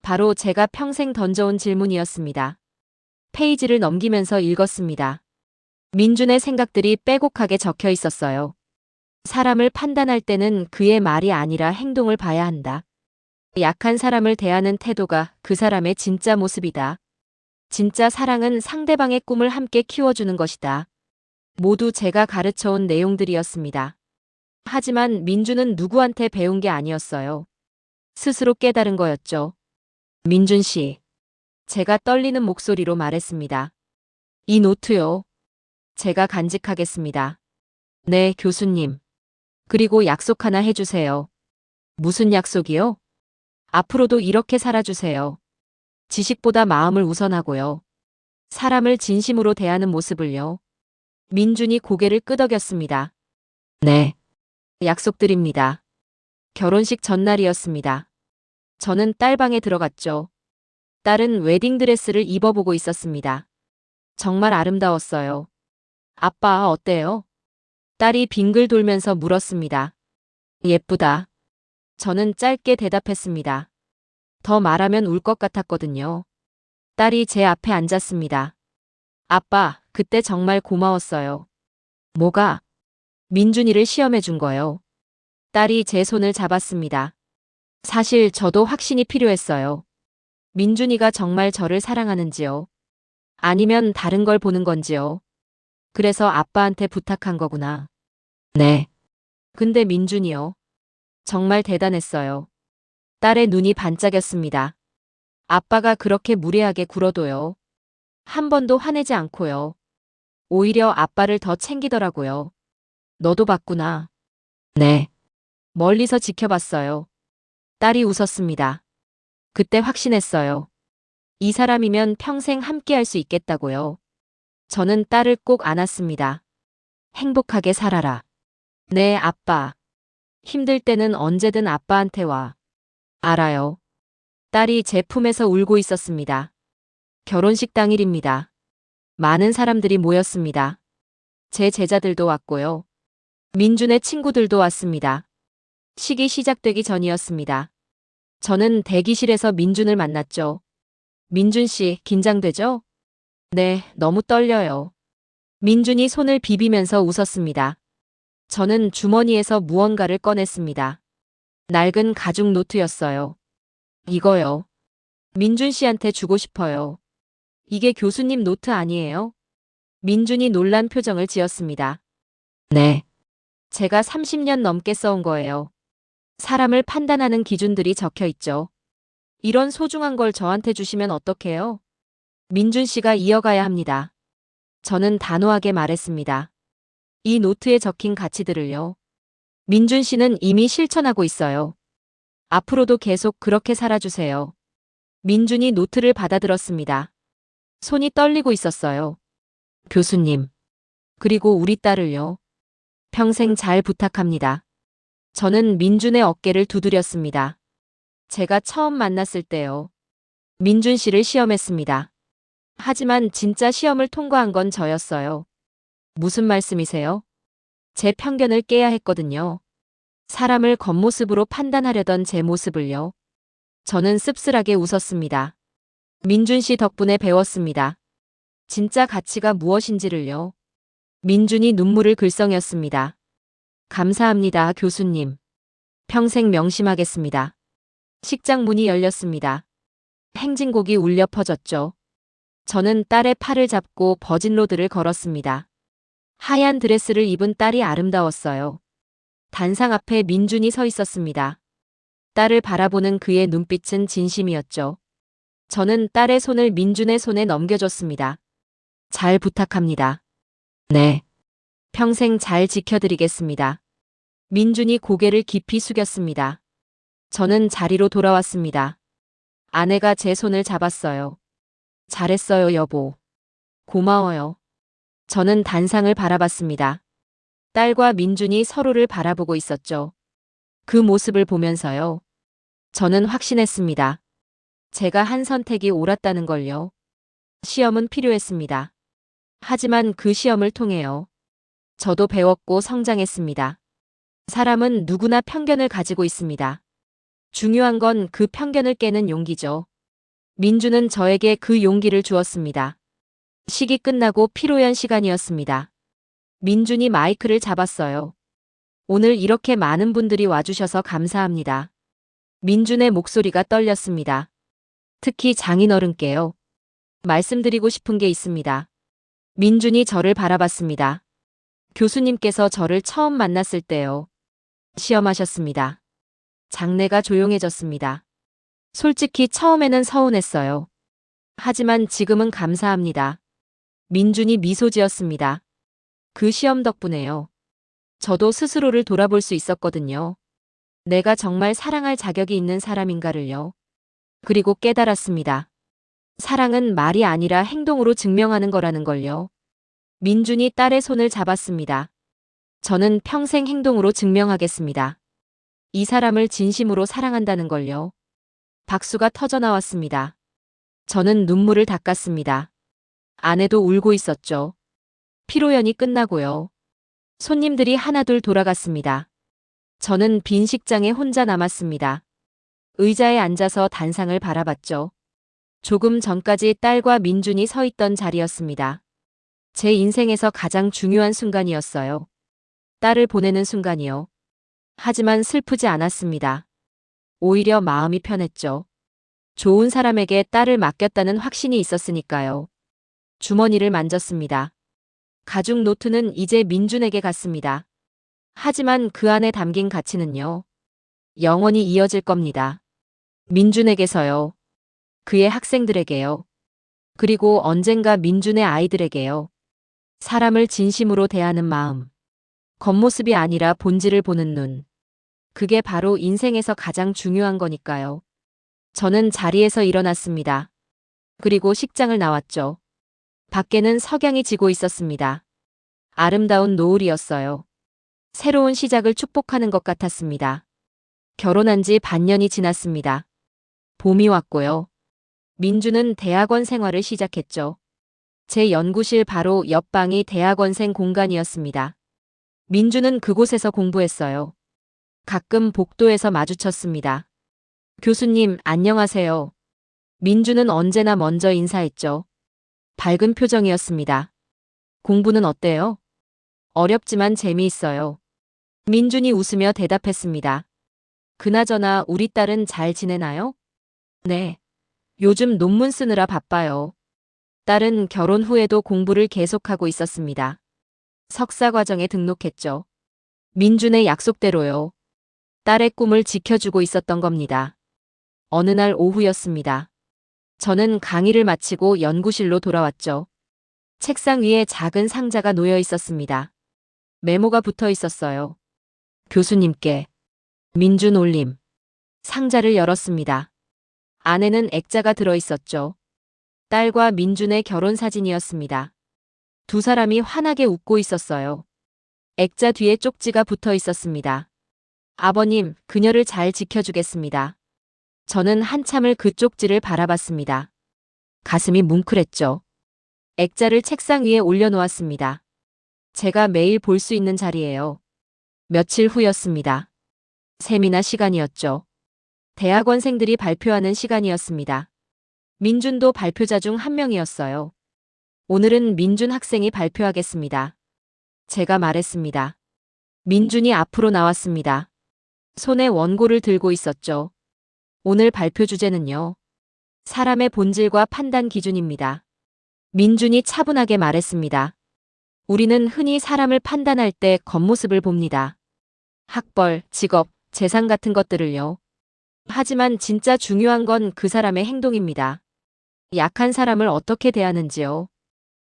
바로 제가 평생 던져온 질문이었습니다. 페이지를 넘기면서 읽었습니다. 민준의 생각들이 빼곡하게 적혀 있었어요. 사람을 판단할 때는 그의 말이 아니라 행동을 봐야 한다. 약한 사람을 대하는 태도가 그 사람의 진짜 모습이다. 진짜 사랑은 상대방의 꿈을 함께 키워주는 것이다. 모두 제가 가르쳐온 내용들이었습니다. 하지만 민준은 누구한테 배운 게 아니었어요. 스스로 깨달은 거였죠. 민준 씨. 제가 떨리는 목소리로 말했습니다. 이 노트요. 제가 간직하겠습니다. 네, 교수님. 그리고 약속 하나 해주세요. 무슨 약속이요? 앞으로도 이렇게 살아주세요. 지식보다 마음을 우선하고요. 사람을 진심으로 대하는 모습을요. 민준이 고개를 끄덕였습니다. 네. 약속드립니다. 결혼식 전날이었습니다. 저는 딸방에 들어갔죠. 딸은 웨딩드레스를 입어보고 있었습니다. 정말 아름다웠어요. 아빠, 어때요? 딸이 빙글 돌면서 물었습니다. 예쁘다. 저는 짧게 대답했습니다. 더 말하면 울 것 같았거든요. 딸이 제 앞에 앉았습니다. 아빠, 그때 정말 고마웠어요. 뭐가? 민준이를 시험해 준 거요. 딸이 제 손을 잡았습니다. 사실 저도 확신이 필요했어요. 민준이가 정말 저를 사랑하는지요? 아니면 다른 걸 보는 건지요? 그래서 아빠한테 부탁한 거구나. 네. 근데 민준이요. 정말 대단했어요. 딸의 눈이 반짝였습니다. 아빠가 그렇게 무례하게 굴어도요. 한 번도 화내지 않고요. 오히려 아빠를 더 챙기더라고요. 너도 봤구나. 네. 멀리서 지켜봤어요. 딸이 웃었습니다. 그때 확신했어요. 이 사람이면 평생 함께할 수 있겠다고요. 저는 딸을 꼭 안았습니다. 행복하게 살아라. 네, 아빠. 힘들 때는 언제든 아빠한테 와. 알아요. 딸이 제 품에서 울고 있었습니다. 결혼식 당일입니다. 많은 사람들이 모였습니다. 제 제자들도 왔고요. 민준의 친구들도 왔습니다. 식이 시작되기 전이었습니다. 저는 대기실에서 민준을 만났죠. 민준 씨, 긴장되죠? 네, 너무 떨려요. 민준이 손을 비비면서 웃었습니다. 저는 주머니에서 무언가를 꺼냈습니다. 낡은 가죽 노트였어요. 이거요. 민준 씨한테 주고 싶어요. 이게 교수님 노트 아니에요? 민준이 놀란 표정을 지었습니다. 네. 제가 30년 넘게 써온 거예요. 사람을 판단하는 기준들이 적혀 있죠. 이런 소중한 걸 저한테 주시면 어떡해요? 민준 씨가 이어가야 합니다. 저는 단호하게 말했습니다. 이 노트에 적힌 가치들을요. 민준 씨는 이미 실천하고 있어요. 앞으로도 계속 그렇게 살아주세요. 민준이 노트를 받아들었습니다. 손이 떨리고 있었어요. 교수님. 그리고 우리 딸을요. 평생 잘 부탁합니다. 저는 민준의 어깨를 두드렸습니다. 제가 처음 만났을 때요. 민준 씨를 시험했습니다. 하지만 진짜 시험을 통과한 건 저였어요. 무슨 말씀이세요? 제 편견을 깨야 했거든요. 사람을 겉모습으로 판단하려던 제 모습을요. 저는 씁쓸하게 웃었습니다. 민준 씨 덕분에 배웠습니다. 진짜 가치가 무엇인지를요. 민준이 눈물을 글썽였습니다. 감사합니다, 교수님. 평생 명심하겠습니다. 식장 문이 열렸습니다. 행진곡이 울려 퍼졌죠. 저는 딸의 팔을 잡고 버진로드를 걸었습니다. 하얀 드레스를 입은 딸이 아름다웠어요. 단상 앞에 민준이 서 있었습니다. 딸을 바라보는 그의 눈빛은 진심이었죠. 저는 딸의 손을 민준의 손에 넘겨줬습니다. 잘 부탁합니다. 네. 평생 잘 지켜드리겠습니다. 민준이 고개를 깊이 숙였습니다. 저는 자리로 돌아왔습니다. 아내가 제 손을 잡았어요. 잘했어요, 여보. 고마워요. 저는 단상을 바라봤습니다. 딸과 민준이 서로를 바라보고 있었죠. 그 모습을 보면서요. 저는 확신했습니다. 제가 한 선택이 옳았다는 걸요. 시험은 필요했습니다. 하지만 그 시험을 통해요. 저도 배웠고 성장했습니다. 사람은 누구나 편견을 가지고 있습니다. 중요한 건 그 편견을 깨는 용기죠. 민주는 저에게 그 용기를 주었습니다. 식이 끝나고 피로연 시간이었습니다. 민준이 마이크를 잡았어요. 오늘 이렇게 많은 분들이 와주셔서 감사합니다. 민준의 목소리가 떨렸습니다. 특히 장인어른께요. 말씀드리고 싶은 게 있습니다. 민준이 저를 바라봤습니다. 교수님께서 저를 처음 만났을 때요. 시험하셨습니다. 장내가 조용해졌습니다. 솔직히 처음에는 서운했어요. 하지만 지금은 감사합니다. 민준이 미소 지었습니다. 그 시험 덕분에요. 저도 스스로를 돌아볼 수 있었거든요. 내가 정말 사랑할 자격이 있는 사람인가를요. 그리고 깨달았습니다. 사랑은 말이 아니라 행동으로 증명하는 거라는 걸요. 민준이 딸의 손을 잡았습니다. 저는 평생 행동으로 증명하겠습니다. 이 사람을 진심으로 사랑한다는 걸요. 박수가 터져 나왔습니다. 저는 눈물을 닦았습니다. 아내도 울고 있었죠. 피로연이 끝나고요. 손님들이 하나둘 돌아갔습니다. 저는 빈 식장에 혼자 남았습니다. 의자에 앉아서 단상을 바라봤죠. 조금 전까지 딸과 민준이 서 있던 자리였습니다. 제 인생에서 가장 중요한 순간이었어요. 딸을 보내는 순간이요. 하지만 슬프지 않았습니다. 오히려 마음이 편했죠. 좋은 사람에게 딸을 맡겼다는 확신이 있었으니까요. 주머니를 만졌습니다. 가죽 노트는 이제 민준에게 갔습니다. 하지만 그 안에 담긴 가치는요. 영원히 이어질 겁니다. 민준에게서요. 그의 학생들에게요. 그리고 언젠가 민준의 아이들에게요. 사람을 진심으로 대하는 마음. 겉모습이 아니라 본질을 보는 눈. 그게 바로 인생에서 가장 중요한 거니까요. 저는 자리에서 일어났습니다. 그리고 식장을 나왔죠. 밖에는 석양이 지고 있었습니다. 아름다운 노을이었어요. 새로운 시작을 축복하는 것 같았습니다. 결혼한 지 반년이 지났습니다. 봄이 왔고요. 민주는 대학원 생활을 시작했죠. 제 연구실 바로 옆방이 대학원생 공간이었습니다. 민주는 그곳에서 공부했어요. 가끔 복도에서 마주쳤습니다. 교수님, 안녕하세요. 민주는 언제나 먼저 인사했죠. 밝은 표정이었습니다. 공부는 어때요? 어렵지만 재미있어요. 민준이 웃으며 대답했습니다. 그나저나 우리 딸은 잘 지내나요? 네. 요즘 논문 쓰느라 바빠요. 딸은 결혼 후에도 공부를 계속하고 있었습니다. 석사 과정에 등록했죠. 민준의 약속대로요. 딸의 꿈을 지켜주고 있었던 겁니다. 어느 날 오후였습니다. 저는 강의를 마치고 연구실로 돌아왔죠. 책상 위에 작은 상자가 놓여 있었습니다. 메모가 붙어 있었어요. 교수님께. 민준 올림. 상자를 열었습니다. 안에는 액자가 들어 있었죠. 딸과 민준의 결혼 사진이었습니다. 두 사람이 환하게 웃고 있었어요. 액자 뒤에 쪽지가 붙어 있었습니다. 아버님, 그녀를 잘 지켜주겠습니다. 저는 한참을 그 쪽지를 바라봤습니다. 가슴이 뭉클했죠. 액자를 책상 위에 올려놓았습니다. 제가 매일 볼 수 있는 자리예요. 며칠 후였습니다. 세미나 시간이었죠. 대학원생들이 발표하는 시간이었습니다. 민준도 발표자 중 한 명이었어요. 오늘은 민준 학생이 발표하겠습니다. 제가 말했습니다. 민준이 앞으로 나왔습니다. 손에 원고를 들고 있었죠. 오늘 발표 주제는요. 사람의 본질과 판단 기준입니다. 민준이 차분하게 말했습니다. 우리는 흔히 사람을 판단할 때 겉모습을 봅니다. 학벌, 직업, 재산 같은 것들을요. 하지만 진짜 중요한 건 그 사람의 행동입니다. 약한 사람을 어떻게 대하는지요.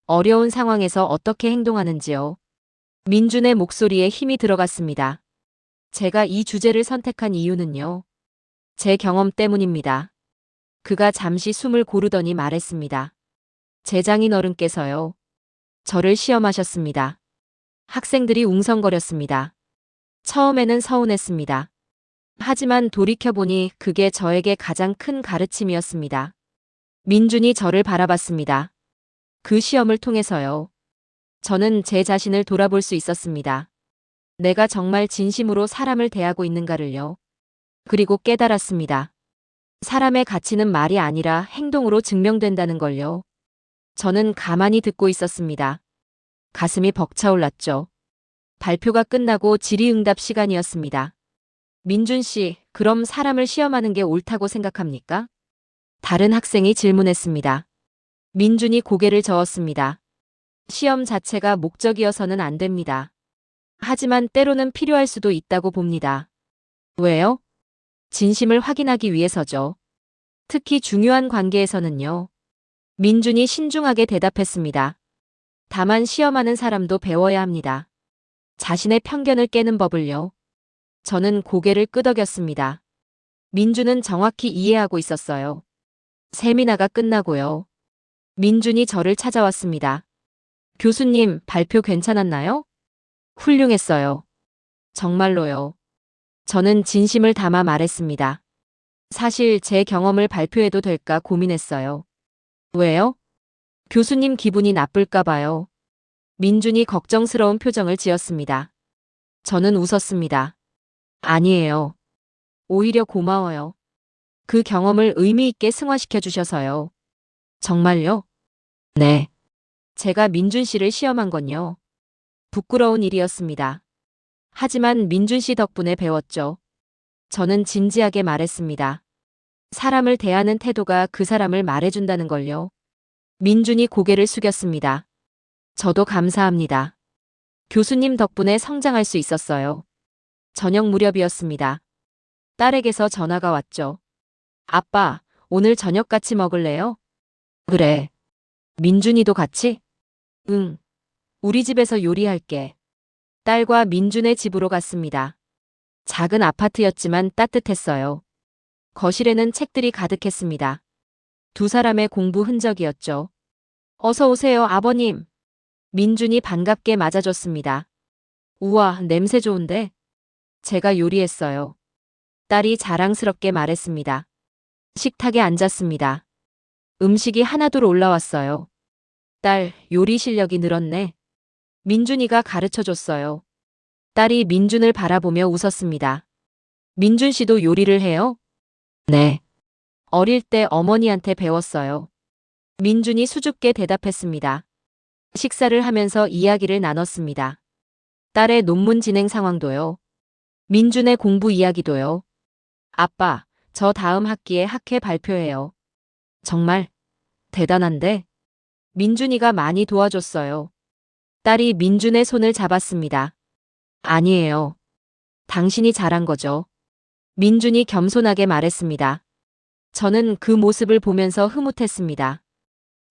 어려운 상황에서 어떻게 행동하는지요. 민준의 목소리에 힘이 들어갔습니다. 제가 이 주제를 선택한 이유는요. 제 경험 때문입니다. 그가 잠시 숨을 고르더니 말했습니다. 제 장인 어른께서요. 저를 시험하셨습니다. 학생들이 웅성거렸습니다. 처음에는 서운했습니다. 하지만 돌이켜보니 그게 저에게 가장 큰 가르침이었습니다. 민준이 저를 바라봤습니다. 그 시험을 통해서요. 저는 제 자신을 돌아볼 수 있었습니다. 내가 정말 진심으로 사람을 대하고 있는가를요. 그리고 깨달았습니다. 사람의 가치는 말이 아니라 행동으로 증명된다는 걸요. 저는 가만히 듣고 있었습니다. 가슴이 벅차올랐죠. 발표가 끝나고 질의응답 시간이었습니다. 민준 씨, 그럼 사람을 시험하는 게 옳다고 생각합니까? 다른 학생이 질문했습니다. 민준이 고개를 저었습니다. 시험 자체가 목적이어서는 안 됩니다. 하지만 때로는 필요할 수도 있다고 봅니다. 왜요? 진심을 확인하기 위해서죠. 특히 중요한 관계에서는요. 민준이 신중하게 대답했습니다. 다만 시험하는 사람도 배워야 합니다. 자신의 편견을 깨는 법을요. 저는 고개를 끄덕였습니다. 민준은 정확히 이해하고 있었어요. 세미나가 끝나고요. 민준이 저를 찾아왔습니다. 교수님, 발표 괜찮았나요? 훌륭했어요. 정말로요. 저는 진심을 담아 말했습니다. 사실 제 경험을 발표해도 될까 고민했어요. 왜요? 교수님 기분이 나쁠까 봐요. 민준이 걱정스러운 표정을 지었습니다. 저는 웃었습니다. 아니에요. 오히려 고마워요. 그 경험을 의미 있게 승화시켜 주셔서요. 정말요? 네. 제가 민준 씨를 시험한 건요. 부끄러운 일이었습니다. 하지만 민준 씨 덕분에 배웠죠. 저는 진지하게 말했습니다. 사람을 대하는 태도가 그 사람을 말해준다는 걸요. 민준이 고개를 숙였습니다. 저도 감사합니다. 교수님 덕분에 성장할 수 있었어요. 저녁 무렵이었습니다. 딸에게서 전화가 왔죠. 아빠, 오늘 저녁 같이 먹을래요? 그래. 민준이도 같이? 응. 우리 집에서 요리할게. 딸과 민준의 집으로 갔습니다. 작은 아파트였지만 따뜻했어요. 거실에는 책들이 가득했습니다. 두 사람의 공부 흔적이었죠. 어서 오세요, 아버님. 민준이 반갑게 맞아줬습니다. 우와, 냄새 좋은데? 제가 요리했어요. 딸이 자랑스럽게 말했습니다. 식탁에 앉았습니다. 음식이 하나둘 올라왔어요. 딸, 요리 실력이 늘었네. 민준이가 가르쳐줬어요. 딸이 민준을 바라보며 웃었습니다. 민준 씨도 요리를 해요? 네. 어릴 때 어머니한테 배웠어요. 민준이 수줍게 대답했습니다. 식사를 하면서 이야기를 나눴습니다. 딸의 논문 진행 상황도요. 민준의 공부 이야기도요. 아빠, 저 다음 학기에 학회 발표해요. 정말 대단한데? 민준이가 많이 도와줬어요. 딸이 민준의 손을 잡았습니다. 아니에요. 당신이 잘한 거죠. 민준이 겸손하게 말했습니다. 저는 그 모습을 보면서 흐뭇했습니다.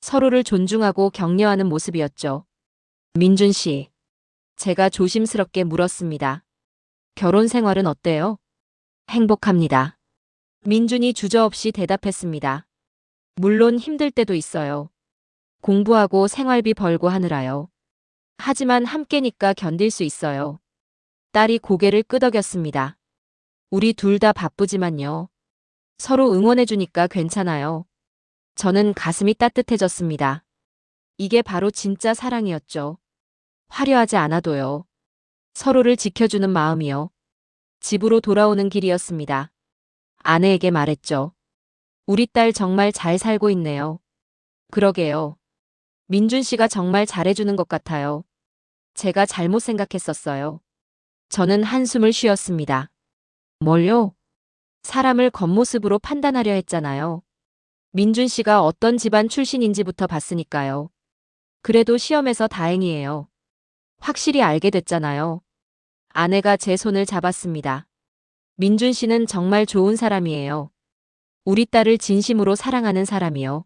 서로를 존중하고 격려하는 모습이었죠. 민준 씨, 제가 조심스럽게 물었습니다. 결혼 생활은 어때요? 행복합니다. 민준이 주저없이 대답했습니다. 물론 힘들 때도 있어요. 공부하고 생활비 벌고 하느라요. 하지만 함께니까 견딜 수 있어요. 딸이 고개를 끄덕였습니다. 우리 둘 다 바쁘지만요. 서로 응원해주니까 괜찮아요. 저는 가슴이 따뜻해졌습니다. 이게 바로 진짜 사랑이었죠. 화려하지 않아도요. 서로를 지켜주는 마음이요. 집으로 돌아오는 길이었습니다. 아내에게 말했죠. 우리 딸 정말 잘 살고 있네요. 그러게요. 민준 씨가 정말 잘해주는 것 같아요. 제가 잘못 생각했었어요. 저는 한숨을 쉬었습니다. 뭘요? 사람을 겉모습으로 판단하려 했잖아요. 민준 씨가 어떤 집안 출신인지부터 봤으니까요. 그래도 시험에서 다행이에요. 확실히 알게 됐잖아요. 아내가 제 손을 잡았습니다. 민준 씨는 정말 좋은 사람이에요. 우리 딸을 진심으로 사랑하는 사람이요.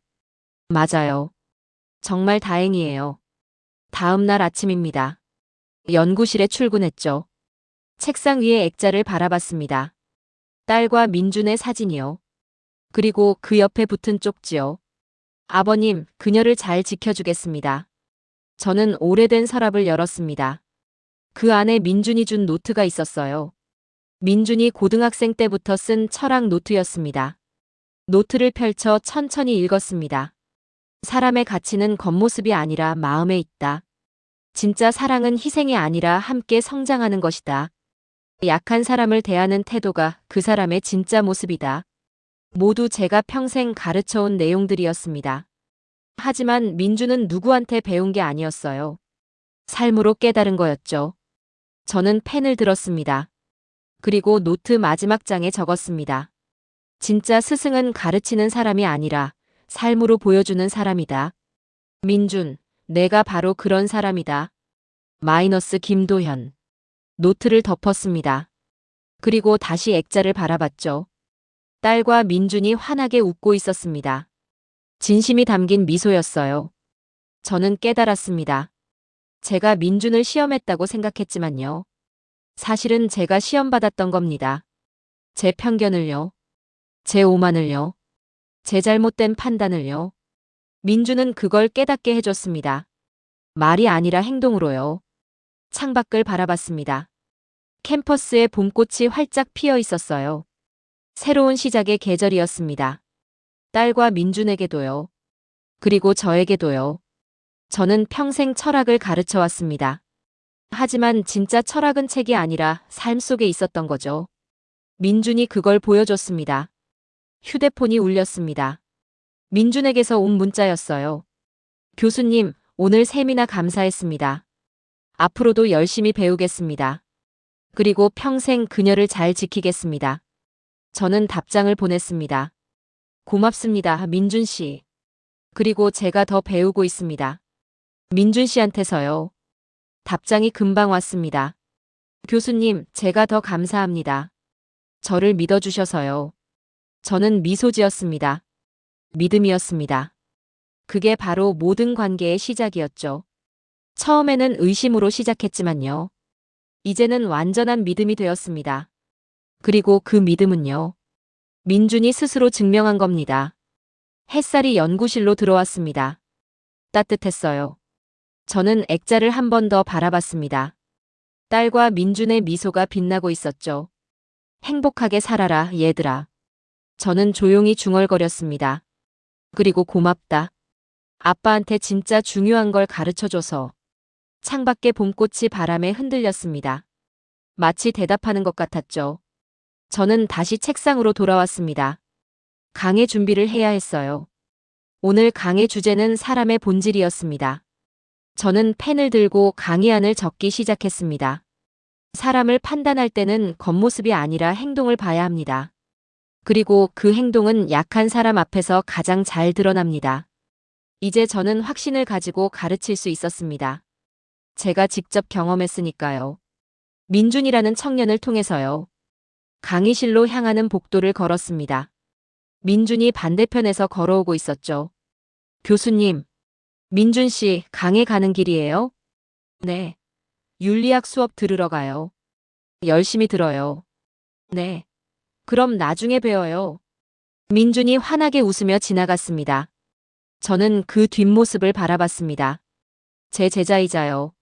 맞아요. 정말 다행이에요. 다음 날 아침입니다. 연구실에 출근했죠. 책상 위에 액자를 바라봤습니다. 딸과 민준의 사진이요. 그리고 그 옆에 붙은 쪽지요. 아버님, 그녀를 잘 지켜주겠습니다. 저는 오래된 서랍을 열었습니다. 그 안에 민준이 준 노트가 있었어요. 민준이 고등학생 때부터 쓴 철학 노트였습니다. 노트를 펼쳐 천천히 읽었습니다. 사람의 가치는 겉모습이 아니라 마음에 있다. 진짜 사랑은 희생이 아니라 함께 성장하는 것이다. 약한 사람을 대하는 태도가 그 사람의 진짜 모습이다. 모두 제가 평생 가르쳐온 내용들이었습니다. 하지만 민준은 누구한테 배운 게 아니었어요. 삶으로 깨달은 거였죠. 저는 펜을 들었습니다. 그리고 노트 마지막 장에 적었습니다. 진짜 스승은 가르치는 사람이 아니라 삶으로 보여주는 사람이다. 민준, 내가 바로 그런 사람이다. 마이너스 김도현. 노트를 덮었습니다. 그리고 다시 액자를 바라봤죠. 딸과 민준이 환하게 웃고 있었습니다. 진심이 담긴 미소였어요. 저는 깨달았습니다. 제가 민준을 시험했다고 생각했지만요. 사실은 제가 시험받았던 겁니다. 제 편견을요. 제 오만을요. 제 잘못된 판단을요. 민준은 그걸 깨닫게 해줬습니다. 말이 아니라 행동으로요. 창밖을 바라봤습니다. 캠퍼스에 봄꽃이 활짝 피어 있었어요. 새로운 시작의 계절이었습니다. 딸과 민준에게도요. 그리고 저에게도요. 저는 평생 철학을 가르쳐 왔습니다. 하지만 진짜 철학은 책이 아니라 삶 속에 있었던 거죠. 민준이 그걸 보여줬습니다. 휴대폰이 울렸습니다. 민준에게서 온 문자였어요. 교수님, 오늘 세미나 감사했습니다. 앞으로도 열심히 배우겠습니다. 그리고 평생 그녀를 잘 지키겠습니다. 저는 답장을 보냈습니다. 고맙습니다, 민준 씨. 그리고 제가 더 배우고 있습니다. 민준 씨한테서요. 답장이 금방 왔습니다. 교수님, 제가 더 감사합니다. 저를 믿어주셔서요. 저는 미소 지었습니다. 믿음이었습니다. 그게 바로 모든 관계의 시작이었죠. 처음에는 의심으로 시작했지만요. 이제는 완전한 믿음이 되었습니다. 그리고 그 믿음은요. 민준이 스스로 증명한 겁니다. 햇살이 연구실로 들어왔습니다. 따뜻했어요. 저는 액자를 한 번 더 바라봤습니다. 딸과 민준의 미소가 빛나고 있었죠. 행복하게 살아라, 얘들아. 저는 조용히 중얼거렸습니다. 그리고 고맙다. 아빠한테 진짜 중요한 걸 가르쳐줘서. 창밖에 봄꽃이 바람에 흔들렸습니다. 마치 대답하는 것 같았죠. 저는 다시 책상으로 돌아왔습니다. 강의 준비를 해야 했어요. 오늘 강의 주제는 사람의 본질이었습니다. 저는 펜을 들고 강의안을 적기 시작했습니다. 사람을 판단할 때는 겉모습이 아니라 행동을 봐야 합니다. 그리고 그 행동은 약한 사람 앞에서 가장 잘 드러납니다. 이제 저는 확신을 가지고 가르칠 수 있었습니다. 제가 직접 경험했으니까요. 민준이라는 청년을 통해서요. 강의실로 향하는 복도를 걸었습니다. 민준이 반대편에서 걸어오고 있었죠. 교수님, 민준 씨, 강에 가는 길이에요? 네. 윤리학 수업 들으러 가요. 열심히 들어요. 네. 그럼 나중에 뵈어요. 민준이 환하게 웃으며 지나갔습니다. 저는 그 뒷모습을 바라봤습니다. 제 제자이자요.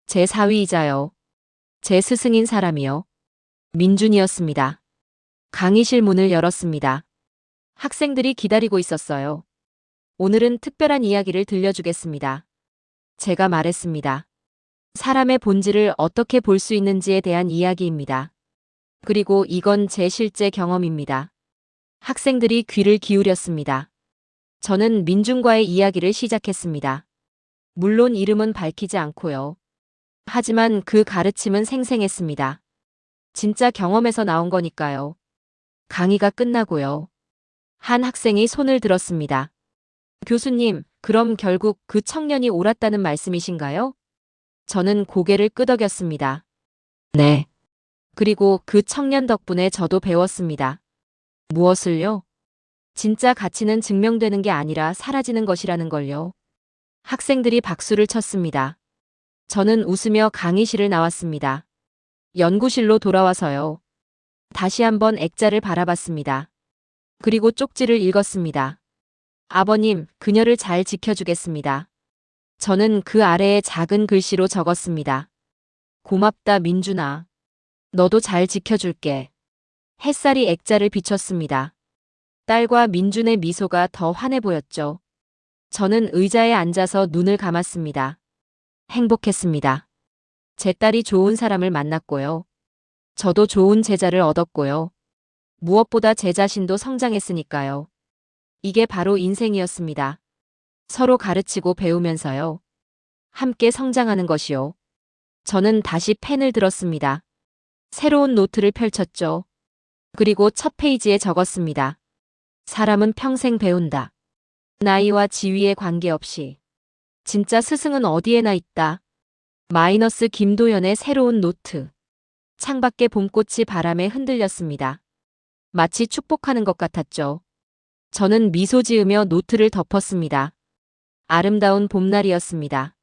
제 사위이자요. 제 스승인 사람이요. 민준이었습니다. 강의실 문을 열었습니다. 학생들이 기다리고 있었어요. 오늘은 특별한 이야기를 들려주겠습니다. 제가 말했습니다. 사람의 본질을 어떻게 볼 수 있는지에 대한 이야기입니다. 그리고 이건 제 실제 경험입니다. 학생들이 귀를 기울였습니다. 저는 민준과의 이야기를 시작했습니다. 물론 이름은 밝히지 않고요. 하지만 그 가르침은 생생했습니다. 진짜 경험에서 나온 거니까요. 강의가 끝나고요. 한 학생이 손을 들었습니다. 교수님, 그럼 결국 그 청년이 옳았다는 말씀이신가요? 저는 고개를 끄덕였습니다. 네. 그리고 그 청년 덕분에 저도 배웠습니다. 무엇을요? 진짜 가치는 증명되는 게 아니라 사라지는 것이라는 걸요. 학생들이 박수를 쳤습니다. 저는 웃으며 강의실을 나왔습니다. 연구실로 돌아와서요. 다시 한번 액자를 바라봤습니다. 그리고 쪽지를 읽었습니다. 아버님, 그녀를 잘 지켜주겠습니다. 저는 그 아래에 작은 글씨로 적었습니다. 고맙다, 민준아. 너도 잘 지켜줄게. 햇살이 액자를 비췄습니다. 딸과 민준의 미소가 더 환해 보였죠. 저는 의자에 앉아서 눈을 감았습니다. 행복했습니다. 제 딸이 좋은 사람을 만났고요. 저도 좋은 제자를 얻었고요. 무엇보다 제 자신도 성장했으니까요. 이게 바로 인생이었습니다. 서로 가르치고 배우면서요. 함께 성장하는 것이요. 저는 다시 펜을 들었습니다. 새로운 노트를 펼쳤죠. 그리고 첫 페이지에 적었습니다. 사람은 평생 배운다. 나이와 지위에 관계없이. 진짜 스승은 어디에나 있다. 마이너스 김도연의 새로운 노트. 창밖에 봄꽃이 바람에 흔들렸습니다. 마치 축복하는 것 같았죠. 저는 미소 지으며 노트를 덮었습니다. 아름다운 봄날이었습니다.